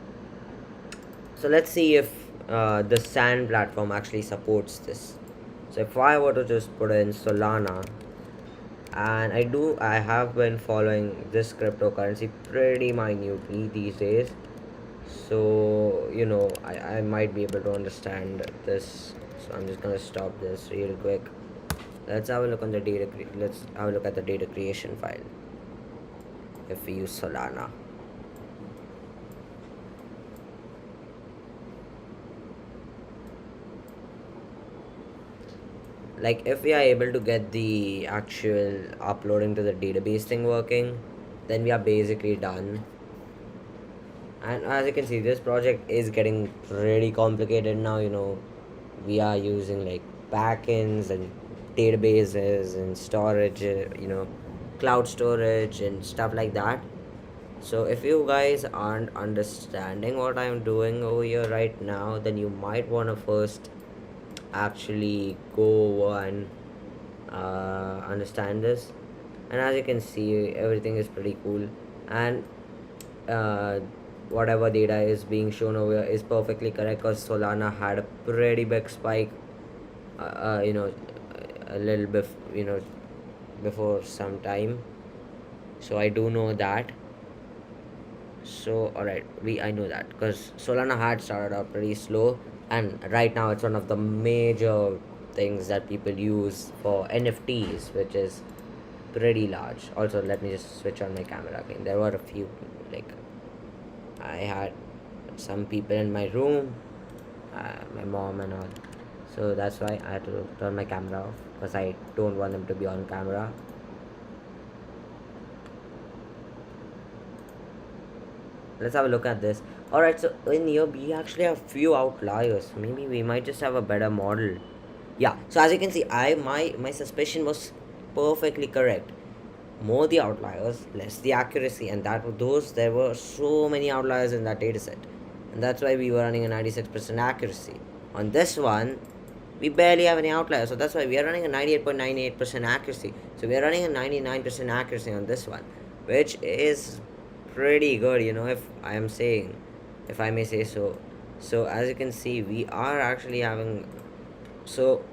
let's see if the Sand platform actually supports this. So if I were to just put in Solana, and I have been following this cryptocurrency pretty minutely these days, so I might be able to understand this. So I'm just gonna stop this real quick. Let's have a look at the data creation file if we use Solana. Like if we are able to get the actual uploading to the database thing working, then we are basically done. And as you can see, this project is getting pretty complicated now. we are using like backends and databases and storage, cloud storage and stuff like that. So if you guys aren't understanding what I'm doing over here right now, then you might want to first actually go over and understand this. And as you can see, everything is pretty cool. And uh, whatever data is being shown over here is perfectly correct, because Solana had a pretty big spike, uh, uh, you know a little bit, before some time. So I do know that. So all right, we I know that because Solana had started out pretty slow, and right now it's one of the major things that people use for NFTs, which is pretty large. Also, let me just switch on my camera again. There were a few, like, I had some people in my room, my mom and all. So that's why I had to turn my camera off, because I don't want them to be on camera. Let's have a look at this. All right, so in here we actually have few outliers. Maybe we might just have a better model. Yeah, so as you can see, my suspicion was perfectly correct. More the outliers, less the accuracy, and those there were so many outliers in that data set, and that's why we were running a 96% accuracy. On this one, we barely have any outliers, so that's why we are running a 98.98% accuracy. So we are running a 99% accuracy on this one, which is pretty good, if I am saying, if I may say so. So as you can see, we are actually having, so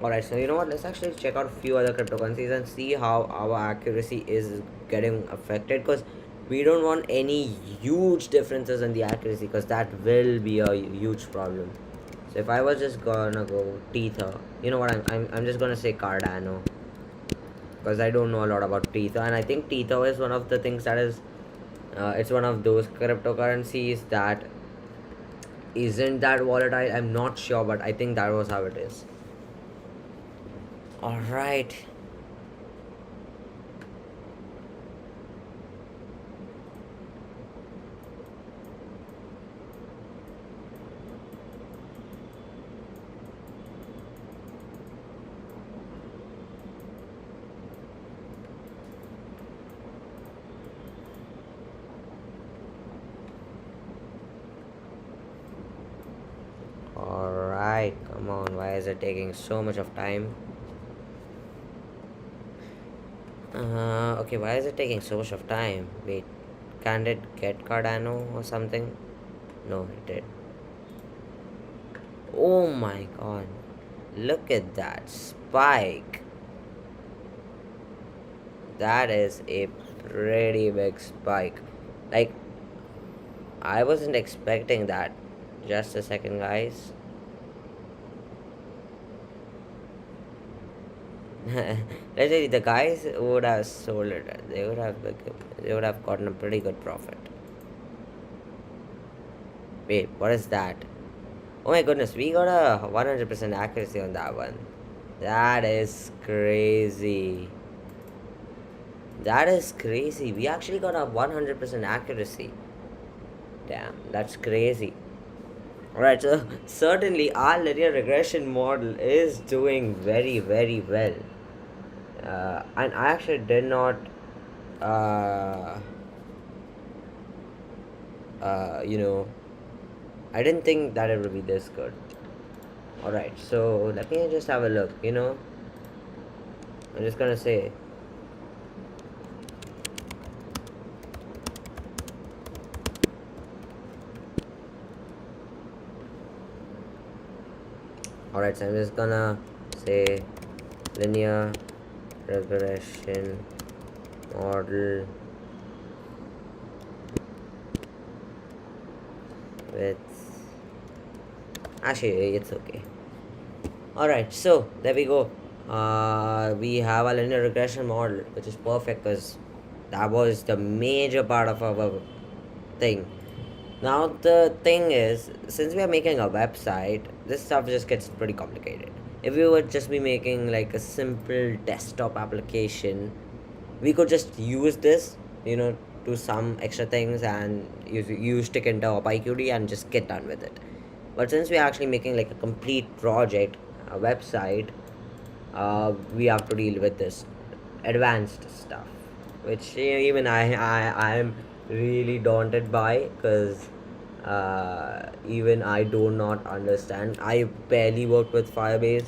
alright, so you know what, let's actually check out a few other cryptocurrencies and see how our accuracy is getting affected, because we don't want any huge differences in the accuracy, because that will be a huge problem. So if I was just gonna go Tether, you know what, I'm just gonna say Cardano, because I don't know a lot about Tether, and I think Tether is one of the things that is, it's one of those cryptocurrencies that isn't that volatile. I'm not sure, but I think that was how it is. All right. All right, come on, why is it taking so much of time? Okay, why is it taking so much of time? Wait, can it get Cardano or something? No, it did. Oh my god, look at that spike. That is a pretty big spike. Like, I wasn't expecting that. Just a second, guys. Literally, the guys who would have sold it, they would have gotten a pretty good profit. Wait, what is that? Oh my goodness, we got a 100% accuracy on that one. That is crazy. That is crazy. We actually got a 100% accuracy. Damn, that's crazy. Alright, so certainly our linear regression model is doing very, very well. And I actually did not, uh, you know, I didn't think that it would be this good. Alright, so let me just have a look, I'm just gonna say. Alright, so I'm just gonna say linear regression model with, actually it's okay. Alright, so there we go. We have a linear regression model, which is perfect, because that was the major part of our thing. Now the thing is, since we are making a website, this stuff just gets pretty complicated. If we would just be making like a simple desktop application, we could just use this, do some extra things, and you stick into a PyQD and just get done with it. But since we're actually making like a complete project, a website, we have to deal with this advanced stuff, which even I'm really daunted by, because even I do not understand. I barely work with Firebase.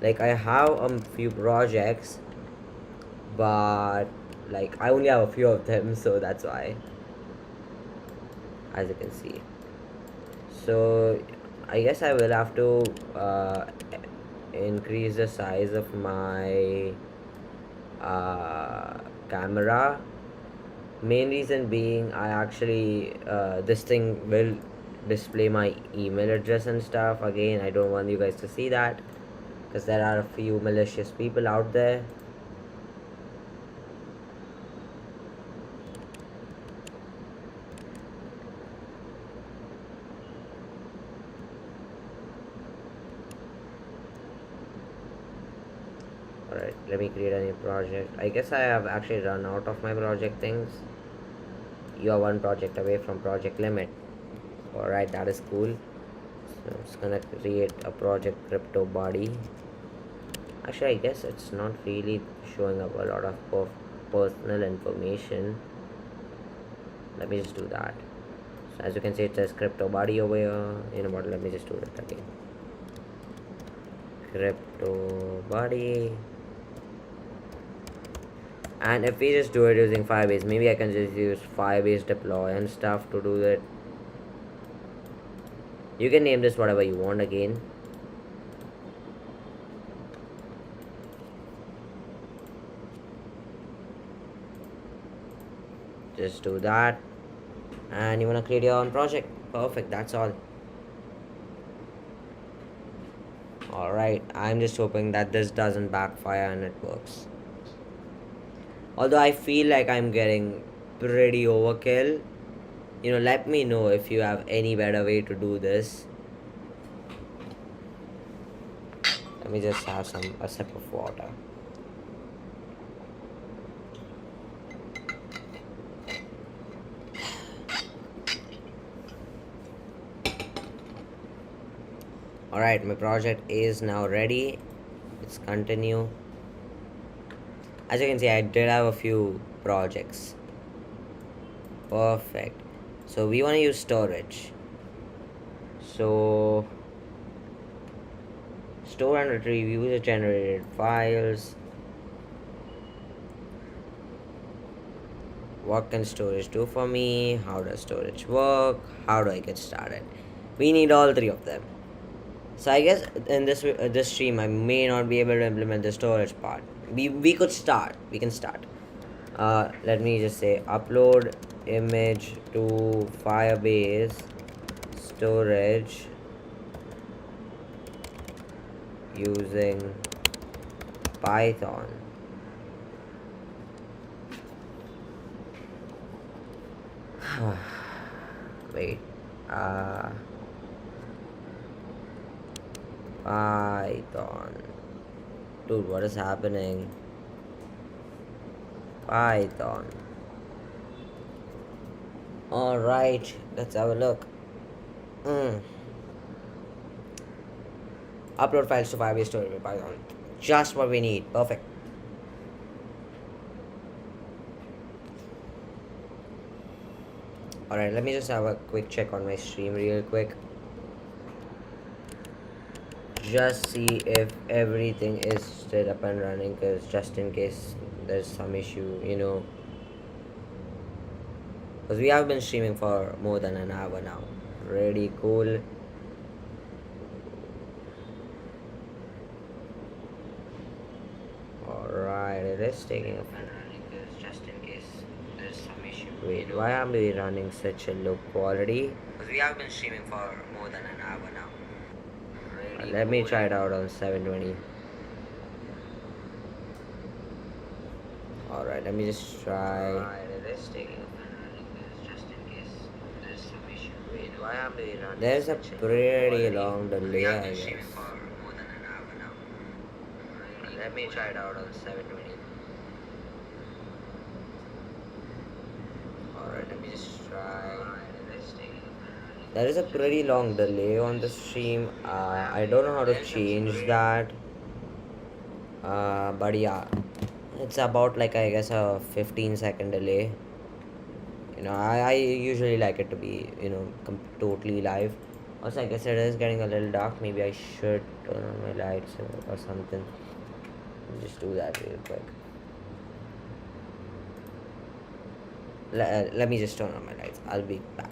Like, I have a few projects, but like I only have a few of them, so that's why, as you can see. So I guess I will have to increase the size of my camera. Main reason being, I actually this thing will display my email address and stuff. Again, I don't want you guys to see that, because there are a few malicious people out there. Alright, let me create a new project. I guess I have actually run out of my project things. You are one project away from project limit. Alright, that is cool. So I'm just gonna create a project crypto body. Actually, I guess it's not really showing up a lot of personal information. Let me just do that. So as you can see, it says crypto body over here. You know what, let me just do it again. Crypto body. And if we just do it using Firebase, maybe I can just use Firebase deploy and stuff to do it. You can name this whatever you want again. Just do that. And you want to create your own project. Perfect, that's all. Alright, I'm just hoping that this doesn't backfire and it works. Although I feel like I'm getting pretty overkill. Let me know if you have any better way to do this. Let me just have a sip of water. Alright, my project is now ready. Let's continue. As you can see, I did have a few projects. Perfect. So we want to use storage. So store and retrieve user generated files. What can storage do for me? How does storage work? How do I get started? We need all three of them. So I guess in this stream I may not be able to implement the storage part. We could start. We can start. Let me just say upload image to Firebase storage using Python. Wait. Python. Dude, what is happening? Python. Alright, let's have a look. Upload files to Firebase storage with Python. Just what we need. Perfect. Alright, let me just have a quick check on my stream real quick. Just see if everything is still up and running, because just in case there's some issue, because we have been streaming for more than an hour now. Really cool. Alright, it is taking up. Just in case there's some issue. Wait, why are we running such a low quality? Because we have been streaming for more than an hour now. Really let me try it out on 720. Alright, let me just try. Alright, it is taking up. Just in case there's some issue. Wait, why are we running? There's a pretty long delay, I guess. For more than an hour now. Really let me try it out on 720. Alright, let me just try. Alright, it is taking there is a pretty long delay on the stream. I don't know how to change that. But yeah, it's about like I guess a 15-second delay. I usually like it to be totally live. Also, I guess it is getting a little dark. Maybe I should turn on my lights or something. Just do that real quick. Let me just turn on my lights. I'll be back.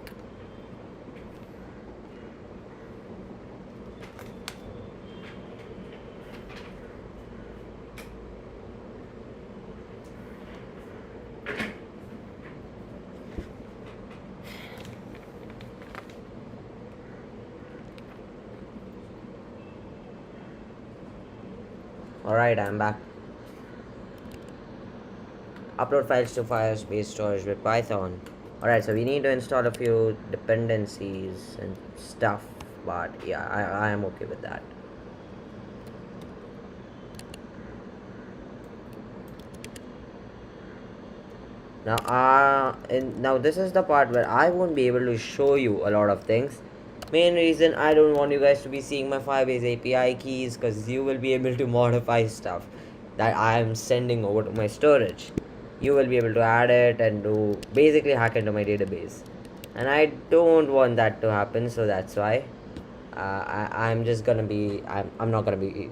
Alright, I'm back. Upload files to Firebase storage with Python. Alright, so we need to install a few dependencies and stuff, but yeah, I am okay with that. Now this is the part where I won't be able to show you a lot of things. Main reason I don't want you guys to be seeing my Firebase API keys, because you will be able to modify stuff that I am sending over to my storage. You will be able to add it and do basically hack into my database, and I don't want that to happen. So that's why I'm just gonna be I'm not gonna be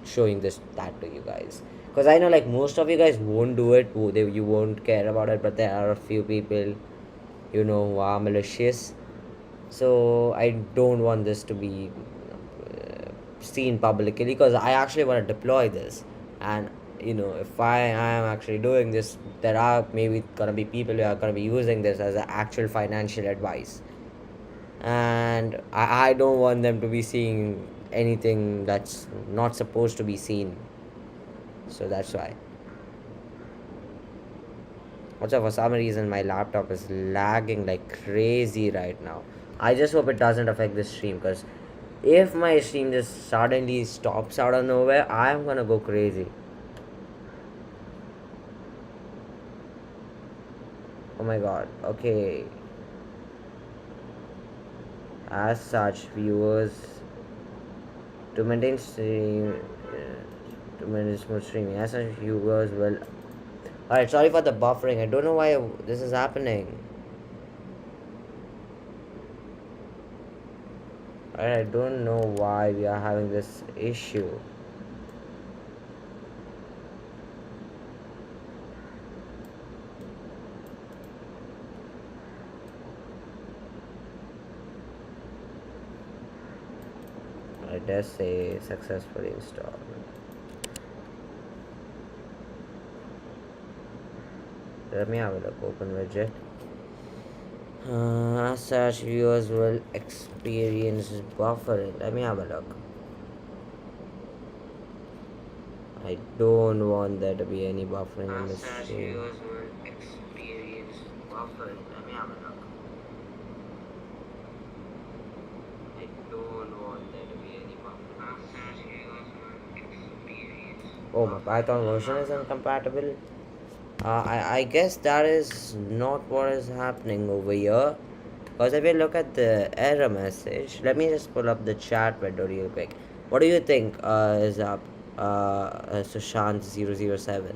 showing that to you guys, because I know like most of you guys won't do it. You won't care about it, but there are a few people who are malicious. So I don't want this to be seen publicly, because I actually want to deploy this. And if I am actually doing this, there are maybe gonna be people who are gonna be using this as an actual financial advice, and I don't want them to be seeing anything that's not supposed to be seen. So that's why. Also, for some reason my laptop is lagging like crazy right now. I just hope it doesn't affect the stream, because if my stream just suddenly stops out of nowhere, I'm gonna go crazy. Oh my god. Okay. As such, viewers, to maintain stream, to maintain smooth streaming, as such viewers will. Alright, sorry for the buffering. I don't know why this is happening. I don't know why we are having this issue. I dare say successfully installed. Let me have a look. Open widget. As such, viewers will experience buffering. Let me have a look. I don't want there to be any buffering in this stream. Viewers will experience buffering. Let me have a look. I don't want there to be any buffering. Oh, my Python version is incompatible. I guess that is not what is happening over here. Because if you look at the error message, let me just pull up the chat window real quick. What do you think is up, Sushant007?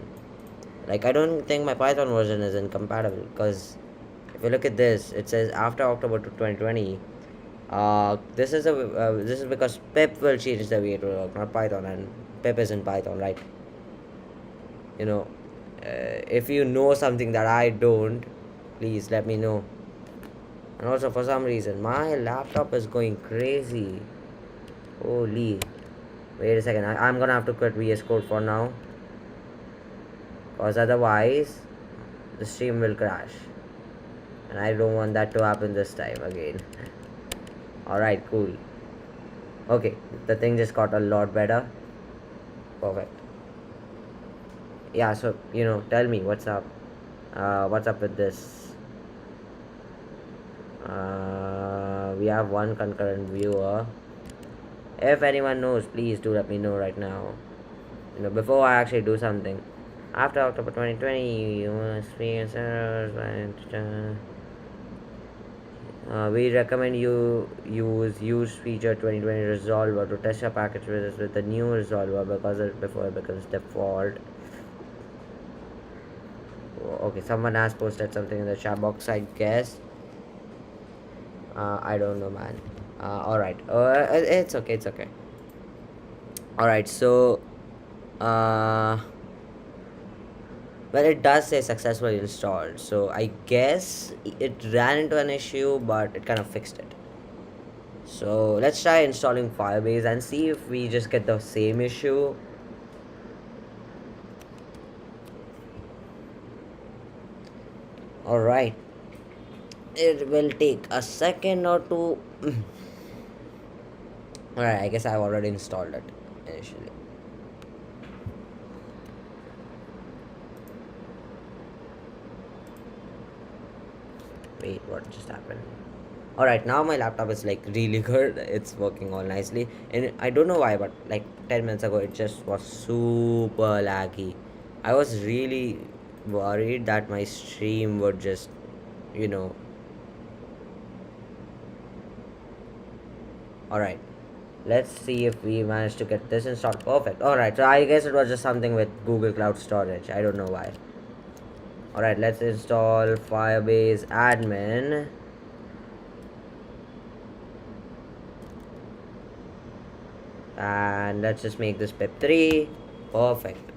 Like, I don't think my Python version is incompatible, because if you look at this, it says after October 2020. This is because pip will change the way it will work, not Python, and pip is in Python, right? If you know something that I don't, please let me know. And also, for some reason my laptop is going crazy. Holy, wait a second, I'm gonna have to quit VS Code for now, because otherwise the stream will crash, and I don't want that to happen this time again. Alright, cool. Okay, the thing just got a lot better. Perfect. Yeah, so tell me what's up. What's up with this? We have one concurrent viewer. If anyone knows, please do let me know right now. Before I actually do something. After October 2020, you experience errors. We recommend you use feature 2020 resolver to test your package with the new resolver because before it becomes default. Okay, someone has posted something in the chat box, I guess. I don't know, man. All right. It's okay. It's okay. All right. So, uh, well, it does say successfully installed. So I guess it ran into an issue, but it kind of fixed it. So let's try installing Firebase and see if we just get the same issue. All right. It will take a second or two. All right. I guess I've already installed it initially. Wait, what just happened? All right, now my laptop is like really good. It's working all nicely, and I don't know why, but like 10 minutes ago it just was super laggy. I was really worried that my stream would just, you know. All right, let's see if we managed to get this installed. Perfect. All right, so I guess it was just something with Google Cloud Storage. I don't know why. All right, let's install Firebase admin. And let's just make this pip 3. Perfect.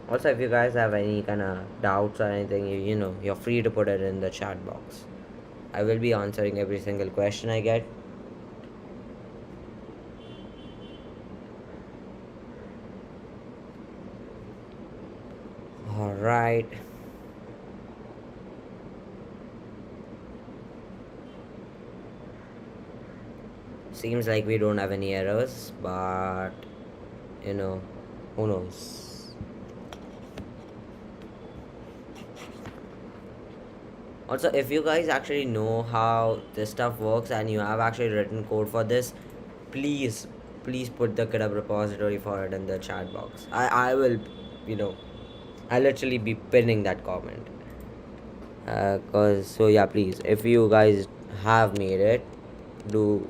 Also, if you guys have any kind of doubts or anything, you know, you're free to put it in the chat box. I will be answering every single question I get. Alright. Seems like we don't have any errors, but you know, who knows? Also, if you guys actually know how this stuff works and you have actually written code for this, please put the GitHub repository for it in the chat box. I will, you know, I'll literally be pinning that comment. So yeah, please, if you guys have made it, do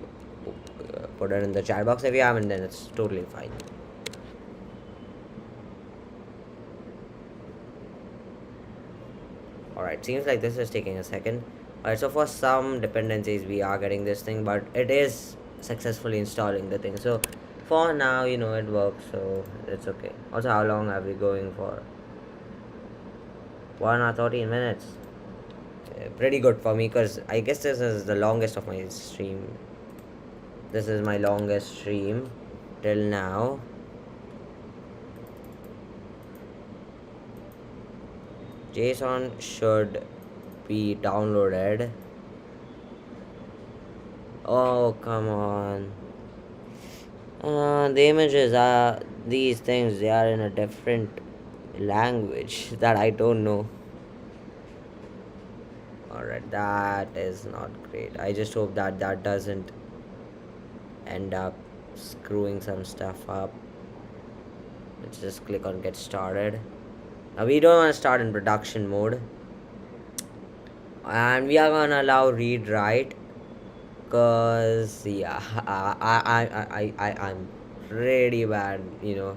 put it in the chat box. If you haven't, then it's totally fine. Alright, seems like this is taking a second. Alright, so for some dependencies we are getting this thing, but it is successfully installing the thing. So for now, you know, it works, so it's okay. Also, how long are we going for? 1 hour 13 minutes. Pretty good for me, because I guess this is the longest of my stream. This is my longest stream till now. Json should be downloaded. Oh, come on. The images are these things, they are in a different language that I don't know. Alright, that is not great. I just hope that that doesn't end up screwing some stuff up. Let's just click on get started. Now we don't want to start in production mode, and we are gonna allow read write, cause yeah, I'm pretty bad, you know,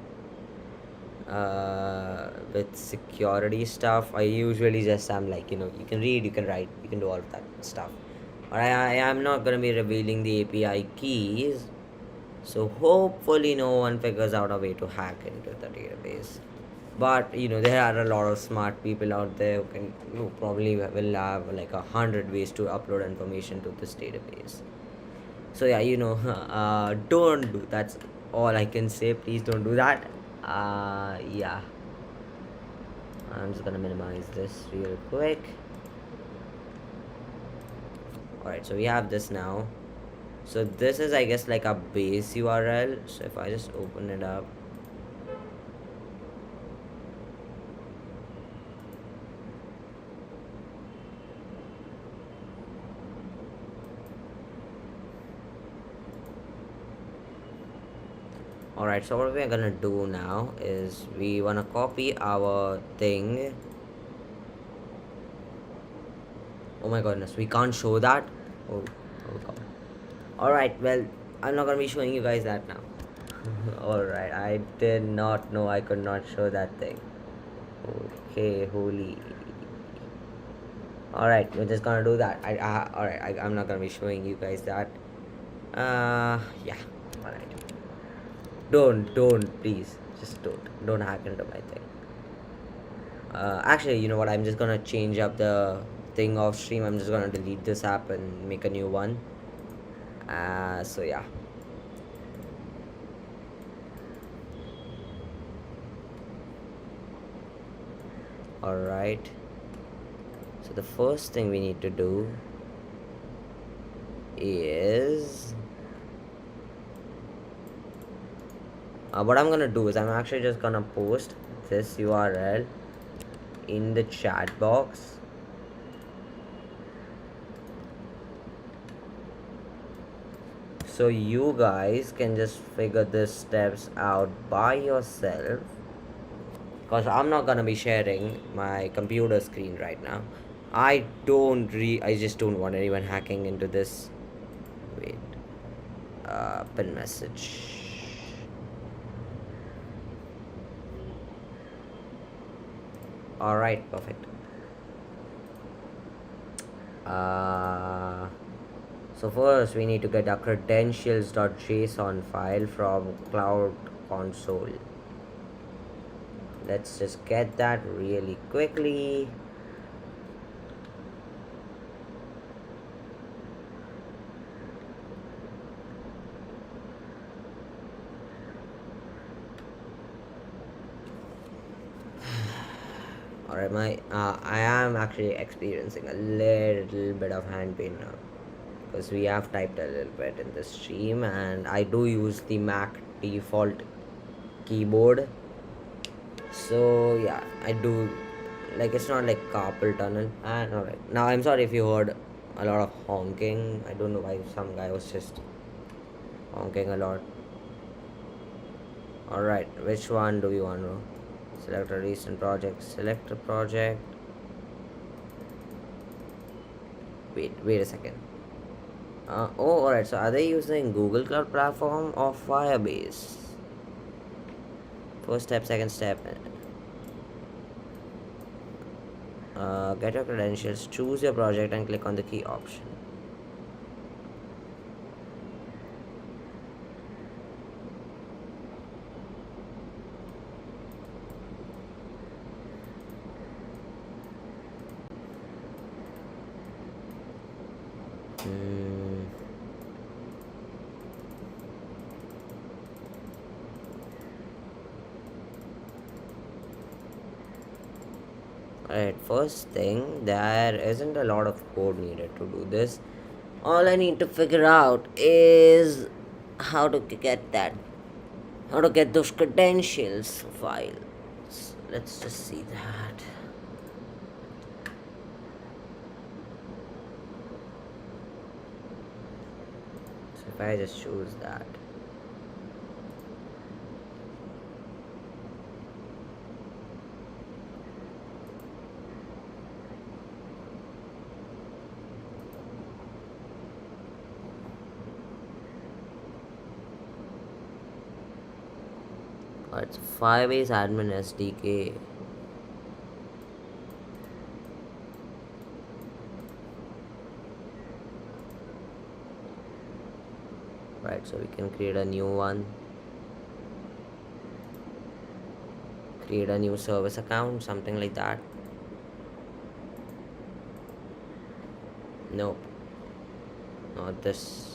with security stuff. I usually just am like, you know, you can read, you can write, you can do all of that stuff. But I am not gonna be revealing the API keys, so hopefully no one figures out a way to hack into the database. But you know, there are a lot of smart people out there who probably will have like 100 ways to upload information to this database. So yeah, you know, don't do, that's all I can say. Please don't do that. Yeah, I'm just gonna minimize this real quick. Alright, so we have this now. So this is, I guess, like a base URL. So if I just open it up, Alright, so what we're gonna do now is we wanna copy our thing. Oh my goodness, we can't show that. Oh, oh god. Alright, well, I'm not gonna be showing you guys that now. Alright, I did not know I could not show that thing. Okay, holy. Alright, we're just gonna do that. I'm not gonna be showing you guys that. Yeah. Alright. Don't, please. Just don't hack into my thing. Actually, you know what? I'm just gonna change up the thing off stream. I'm just gonna delete this app and make a new one. So yeah. Alright. So the first thing we need to do is what I'm gonna do is I'm actually just gonna post this URL in the chat box. So you guys can just figure these steps out by yourself, because I'm not gonna be sharing my computer screen right now. I just don't want anyone hacking into this. Wait. Pin message. Alright, perfect. So first we need to get a credentials.json file from Cloud Console. Let's just get that really quickly. Alright, I am actually experiencing a little bit of hand pain now, because we have typed a little bit in the stream, and I do use the Mac default keyboard. So yeah, I do, like, it's not like carpal tunnel. And alright, now I'm sorry if you heard a lot of honking. I don't know why some guy was just honking a lot. Alright, which one do we want to select? A recent project, select a project. Wait a second. Alright, so are they using Google Cloud Platform or Firebase? First step, second step. Get your credentials, choose your project and click on the key option. Alright, first thing, there isn't a lot of code needed to do this. All I need to figure out is how to get those credentials files. Let's just see that. So if I just choose that. It's Firebase admin SDK. Right, so we can create a new one. Create a new service account, something like that. Nope. Not this.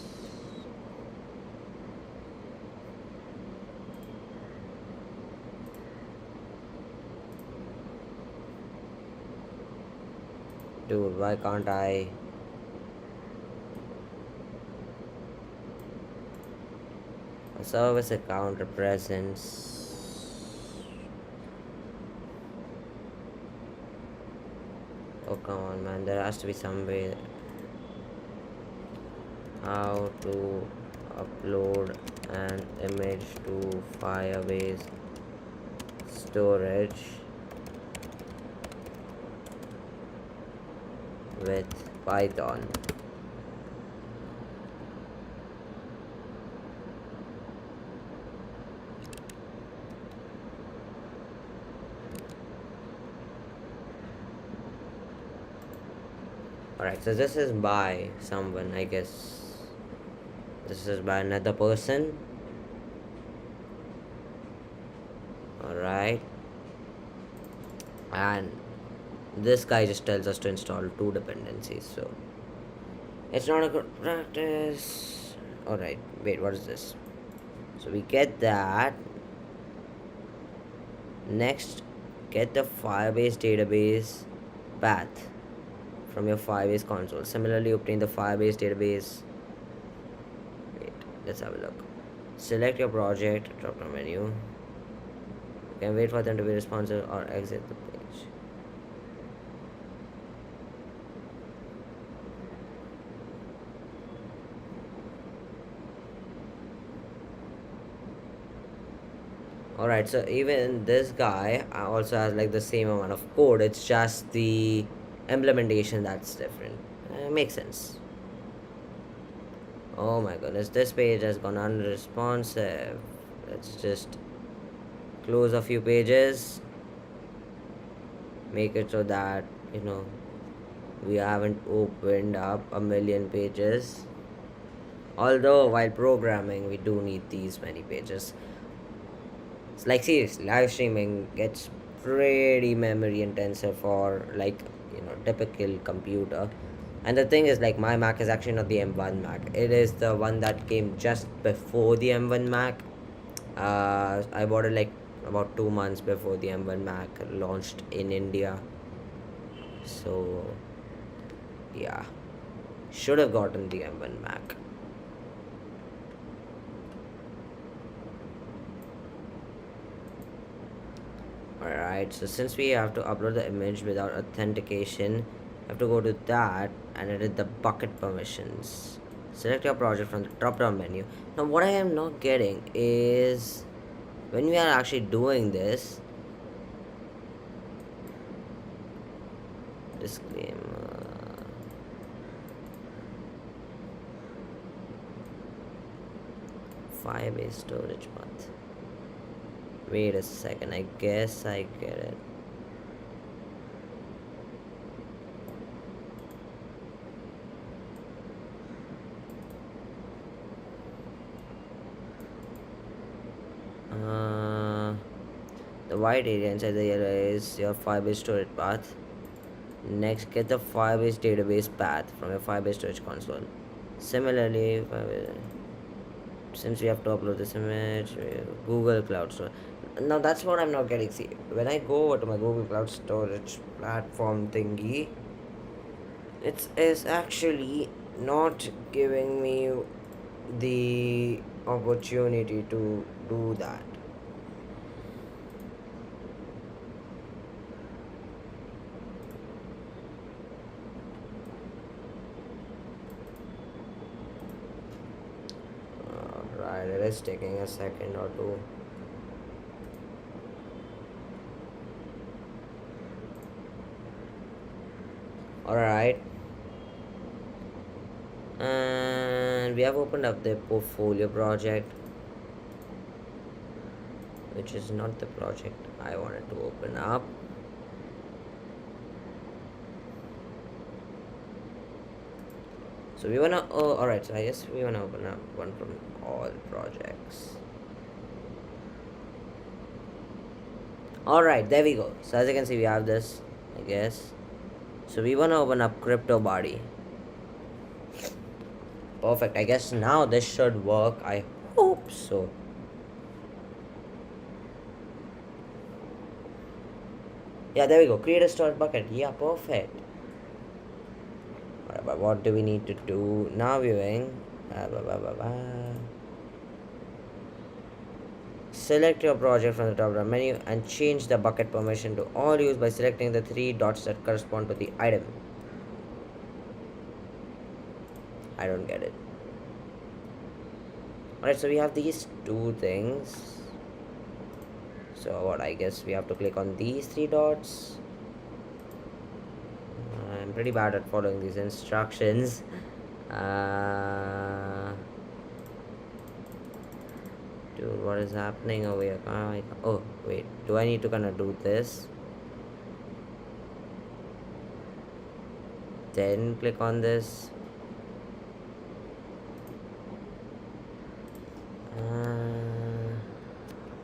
Dude, why can't I? A service account represents. Oh, come on, man. There has to be some way how to upload an image to Firebase storage with Python. Alright, so this is by someone, I guess. This is by another person. Alright. And this guy just tells us to install two dependencies, so it's not a good practice. Alright, wait, what is this? So we get that. Next, get the Firebase database path from your Firebase console. Similarly, obtain the Firebase database. Wait, let's have a look. Select your project, drop down menu. You can wait for them to be responsive or exit the page. Alright, so even this guy also has like the same amount of code. It's just the implementation that's different. Makes sense. Oh my goodness, this page has gone unresponsive. Let's just close a few pages. Make it so that, we haven't opened up a million pages. Although while programming, we do need these many pages. It's like seriously, live streaming gets pretty memory intensive for like typical computer. And the thing is, like, my Mac is actually not the M1 Mac. It is the one that came just before the M1 Mac. I bought it like about 2 months before the M1 Mac launched in India. So yeah, should have gotten the M1 Mac. Alright, so since we have to upload the image without authentication, you have to go to that and edit the bucket permissions. Select your project from the drop down menu. Now what I am not getting is when we are actually doing this, disclaimer, Firebase storage path. Wait a second, I guess I get it. The white area inside the yellow is your Firebase storage path. Next, get the Firebase database path from your Firebase storage console. Similarly, since we have to upload this image, Google Cloud Storage. Now that's what I'm not getting. See, when I go over to my Google Cloud Storage platform thingy, it is actually not giving me the opportunity to do that. Right, it is taking a second or two. Alright, and we have opened up the portfolio project, which is not the project I wanted to open up. So we wanna, oh, alright, so I guess we wanna open up one from all projects. Alright, there we go. So as you can see, we have this, I guess. So we wanna open up crypto body. Perfect. I guess now this should work. I hope so. Yeah, there we go. Create a stored bucket. Yeah, perfect. Alright, but what do we need to do? Now viewing. Select your project from the top down menu and change the bucket permission to all use by selecting the three dots that correspond to the item. I don't get it. Alright, so we have these two things. So what, I guess we have to click on these three dots. I'm pretty bad at following these instructions. uh, Dude, what is happening over here? Oh wait, do I need to kind of do this, then click on this? uh,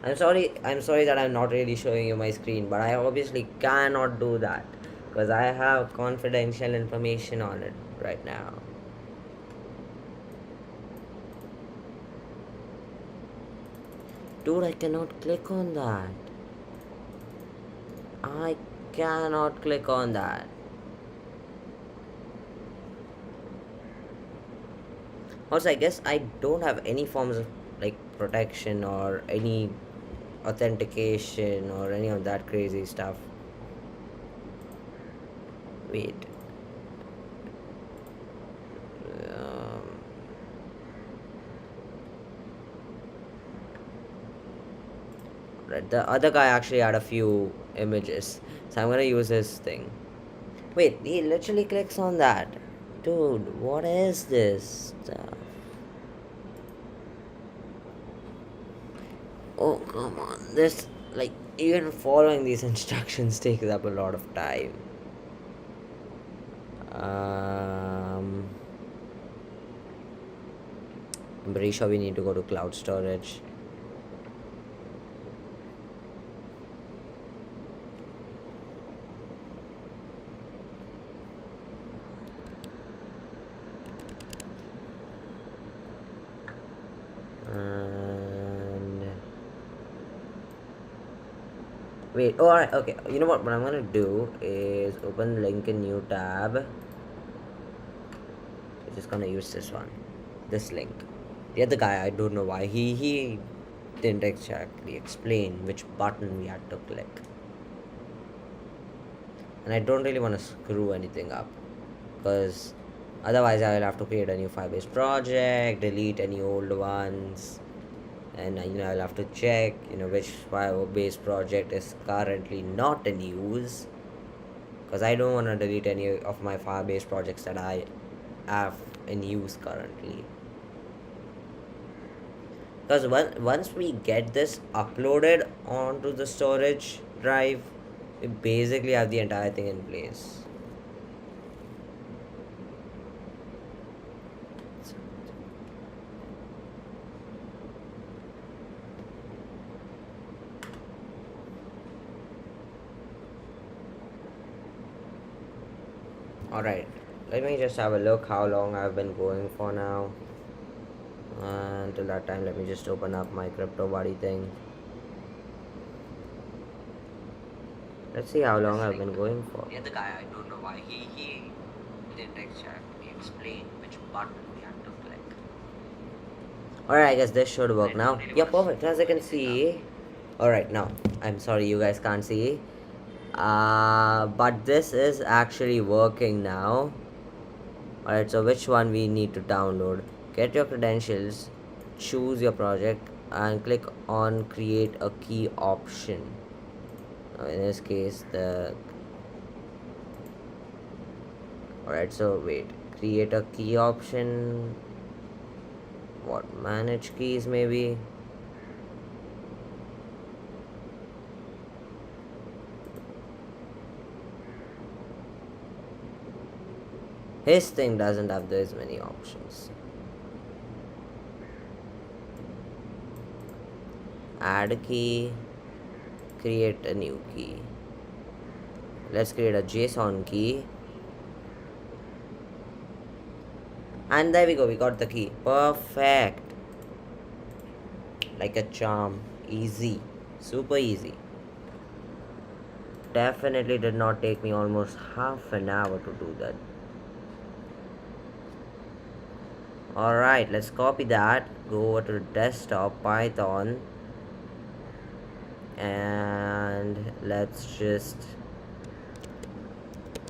I'm sorry that I'm not really showing you my screen, but I obviously cannot do that because I have confidential information on it right now. Dude, I cannot click on that. I cannot click on that. Also, I guess I don't have any forms of like protection or any authentication or any of that crazy stuff. Wait. Um, right, the other guy actually had a few images, so I'm gonna use his thing. Wait, he literally clicks on that. Dude, what is this stuff? Oh, come on. This, like, even following these instructions takes up a lot of time. Um, I'm pretty sure we need to go to cloud storage. And wait, oh, alright, okay. You know what I'm gonna do is open link in new tab. I'm just gonna use this one. This link. The other guy, I don't know why. He didn't exactly explain which button we had to click. And I don't really want to screw anything up, because otherwise I will have to create a new Firebase project, delete any old ones, and I'll have to check which Firebase project is currently not in use, because I don't want to delete any of my Firebase projects that I have in use currently. Because once we get this uploaded onto the storage drive, we basically have the entire thing in place. Alright, let me just have a look how long I've been going for now. Until that time, let me just open up my crypto body thing. Let's see how long I've been going for. The other guy, I don't know why he didn't exactly explain which button we had to click. Alright, I guess this should work now. Yeah, perfect. As I can see. Alright, now I'm sorry you guys can't see. But this is actually working now. Alright, so which one we need to download? Get your credentials, choose your project, and click on create a key option. In this case, alright, so wait, create a key option. What, manage keys maybe? His thing doesn't have this many options. Add a key, create a new key. Let's create a Json key. And there we go, we got the key. Perfect. Like a charm. Easy. Super easy. Definitely did not take me almost half an hour to do that. Alright, let's copy that. Go over to desktop, Python. And let's just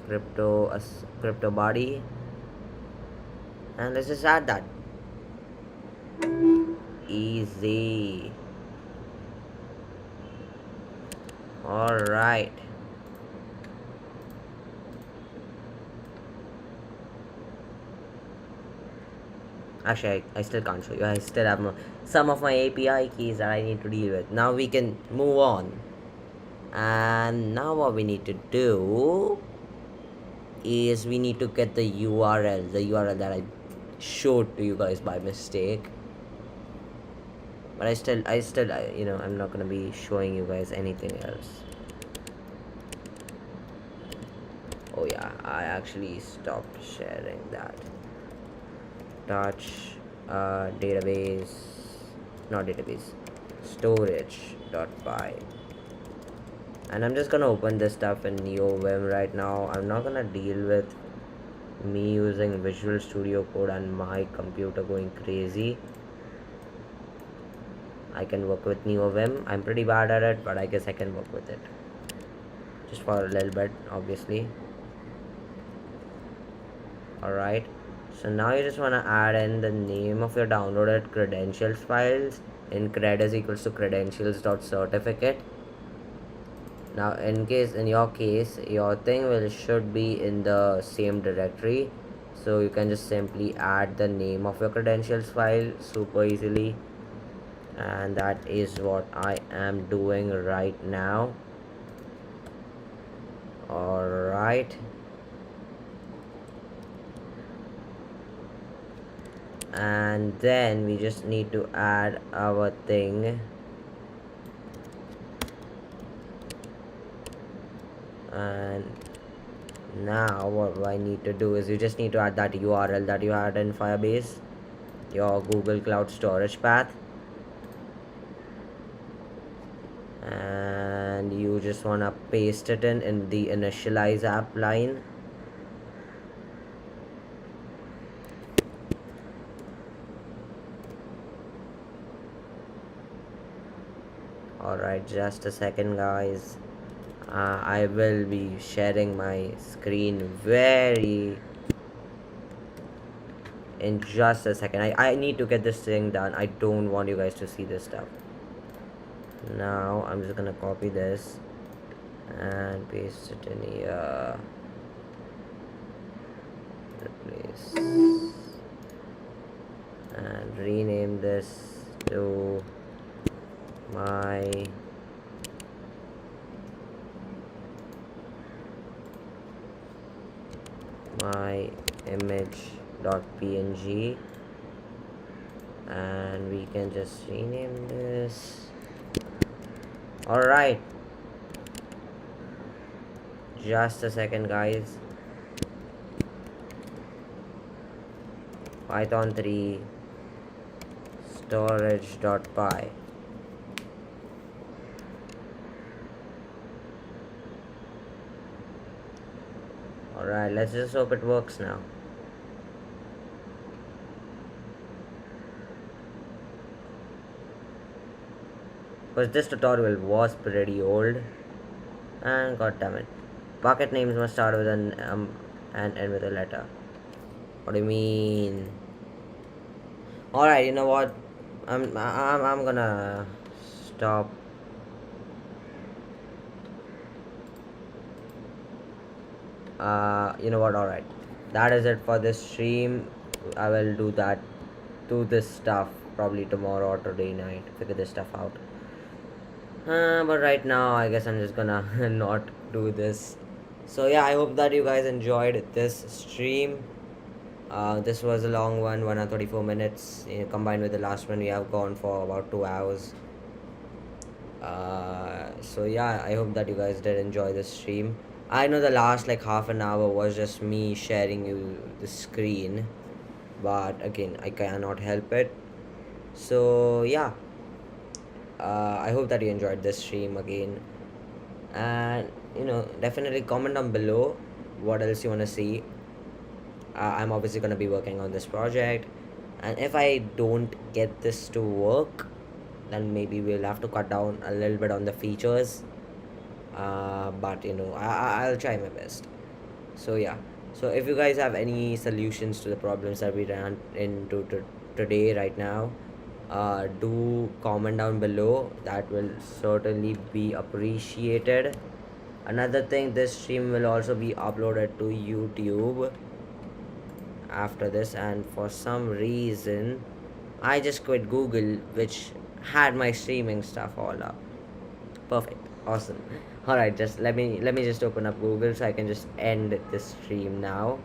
crypto body. And let's just add that. easy. All right. Actually, I still can't show you. I still have some of my API keys that I need to deal with. Now we can move on. And now what we need to do is we need to get the URL that I showed to you guys by mistake. But I'm not gonna be showing you guys anything else. Oh yeah, I actually stopped sharing that. Touch, database, not database, storage.py. And I'm just gonna open this stuff in NeoVim right now. I'm not gonna deal with me using Visual Studio Code and my computer going crazy. I can work with NeoVim. I'm pretty bad at it, but I guess I can work with it. Just for a little bit, obviously. Alright. So now you just want to add in the name of your downloaded credentials files in cred is equals to credentials.certificate. Now in your case your thing should be in the same directory, so you can just simply add the name of your credentials file super easily, and that is what I am doing right now. Alright, and then we just need to add our thing, and now what I need to do is you just need to add that URL that you had in Firebase, your Google Cloud storage path, and you just want to paste it in the initialize app line. Alright, just a second guys. I will be sharing my screen in just a second. I need to get this thing done. I don't want you guys to see this stuff. Now I'm just gonna copy this and paste it in here. Replace and rename this to my image.png, and we can just rename this. Alright, just a second guys. Python 3 storage.py. Alright, let's just hope it works now. Because this tutorial was pretty old, and god damn it, bucket names must start with an and end with a letter. What do you mean? Alright, you know what? I'm gonna stop. You know what? Alright, that is it for this stream. I will do this stuff probably tomorrow or today night. Figure this stuff out. But right now, I guess I'm just gonna not do this. So yeah, I hope that you guys enjoyed this stream. This was a long one, 1 hour 34 minutes. Combined with the last one, we have gone for about 2 hours. So yeah, I hope that you guys did enjoy this stream. I know the last like half an hour was just me sharing you the screen, but again, I cannot help it. So yeah, I hope that you enjoyed this stream again, and definitely comment down below what else you want to see. I'm obviously going to be working on this project, and if I don't get this to work, then maybe we'll have to cut down a little bit on the features, but I'll try my best. So yeah, so if you guys have any solutions to the problems that we ran into today right now, do comment down below. That will certainly be appreciated. Another thing, this stream will also be uploaded to YouTube after this, and for some reason I just quit Google, which had my streaming stuff all up. Perfect. Awesome. Alright, just let me just open up Google so I can just end this stream now.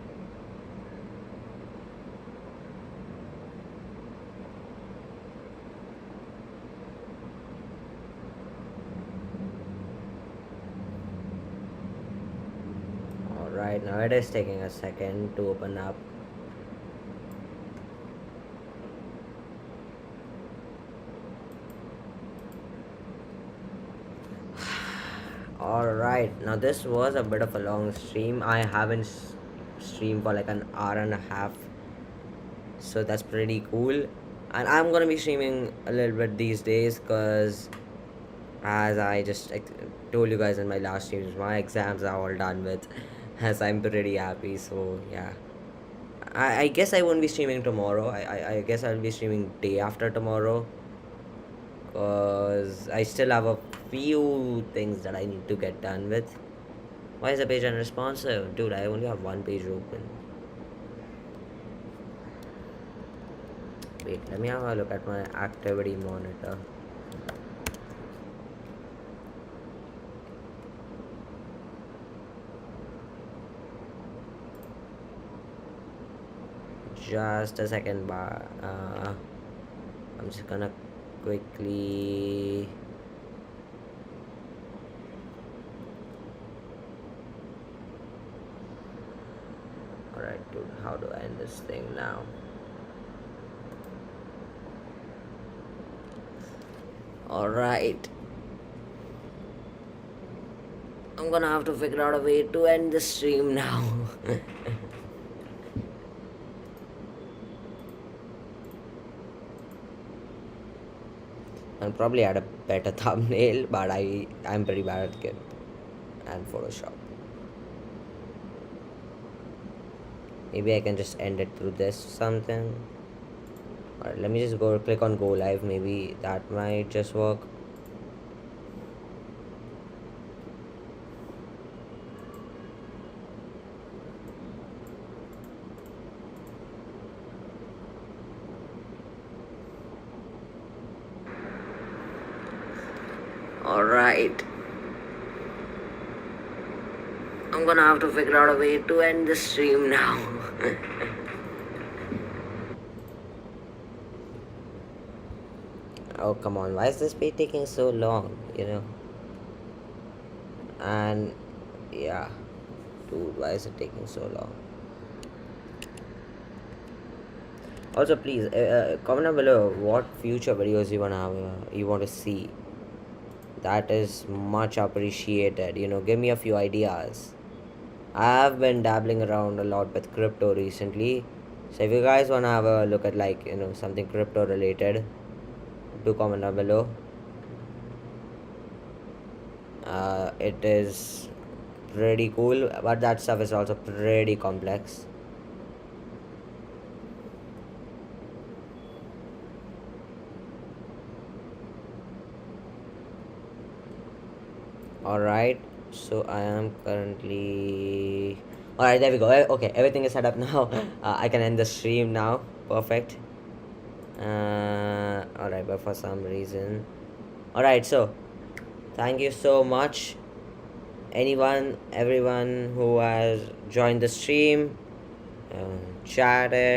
Alright, now it is taking a second to open up. Alright, now this was a bit of a long stream. I haven't streamed for like an hour and a half, so that's pretty cool. And I'm gonna be streaming a little bit these days because, as I just told you guys in my last streams, my exams are all done with, as I'm pretty happy. So yeah, I guess I won't be streaming tomorrow. I guess I'll be streaming day after tomorrow, because I still have a few things that I need to get done with. Why is the page unresponsive? Dude, I only have one page open. Wait, let me have a look at my activity monitor. Just a second, bar. I'm just gonna quickly. Alright, dude, how do I end this thing now? Alright. I'm gonna have to figure out a way to end the stream now. I'll probably add a better thumbnail, but I'm pretty bad at GIMP and Photoshop. Maybe I can just end it through this something. Alright, let me just go click on go live. Maybe that might just work. Alright. I'm gonna have to figure out a way to end the stream now. Oh, come on. Why is this page taking so long? And yeah. Dude, why is it taking so long? Also, please comment down below what future videos you want to see. That is much appreciated. Give me a few ideas. I have been dabbling around a lot with crypto recently. So if you guys want to have a look at something crypto related, do comment down below. It is pretty cool, but that stuff is also pretty complex. Alright, so I am currently. Alright, there we go. Okay, everything is set up now. I can end the stream now. Perfect. Alright, but for some reason. Alright, so thank you so much, everyone who has joined the stream, chatted.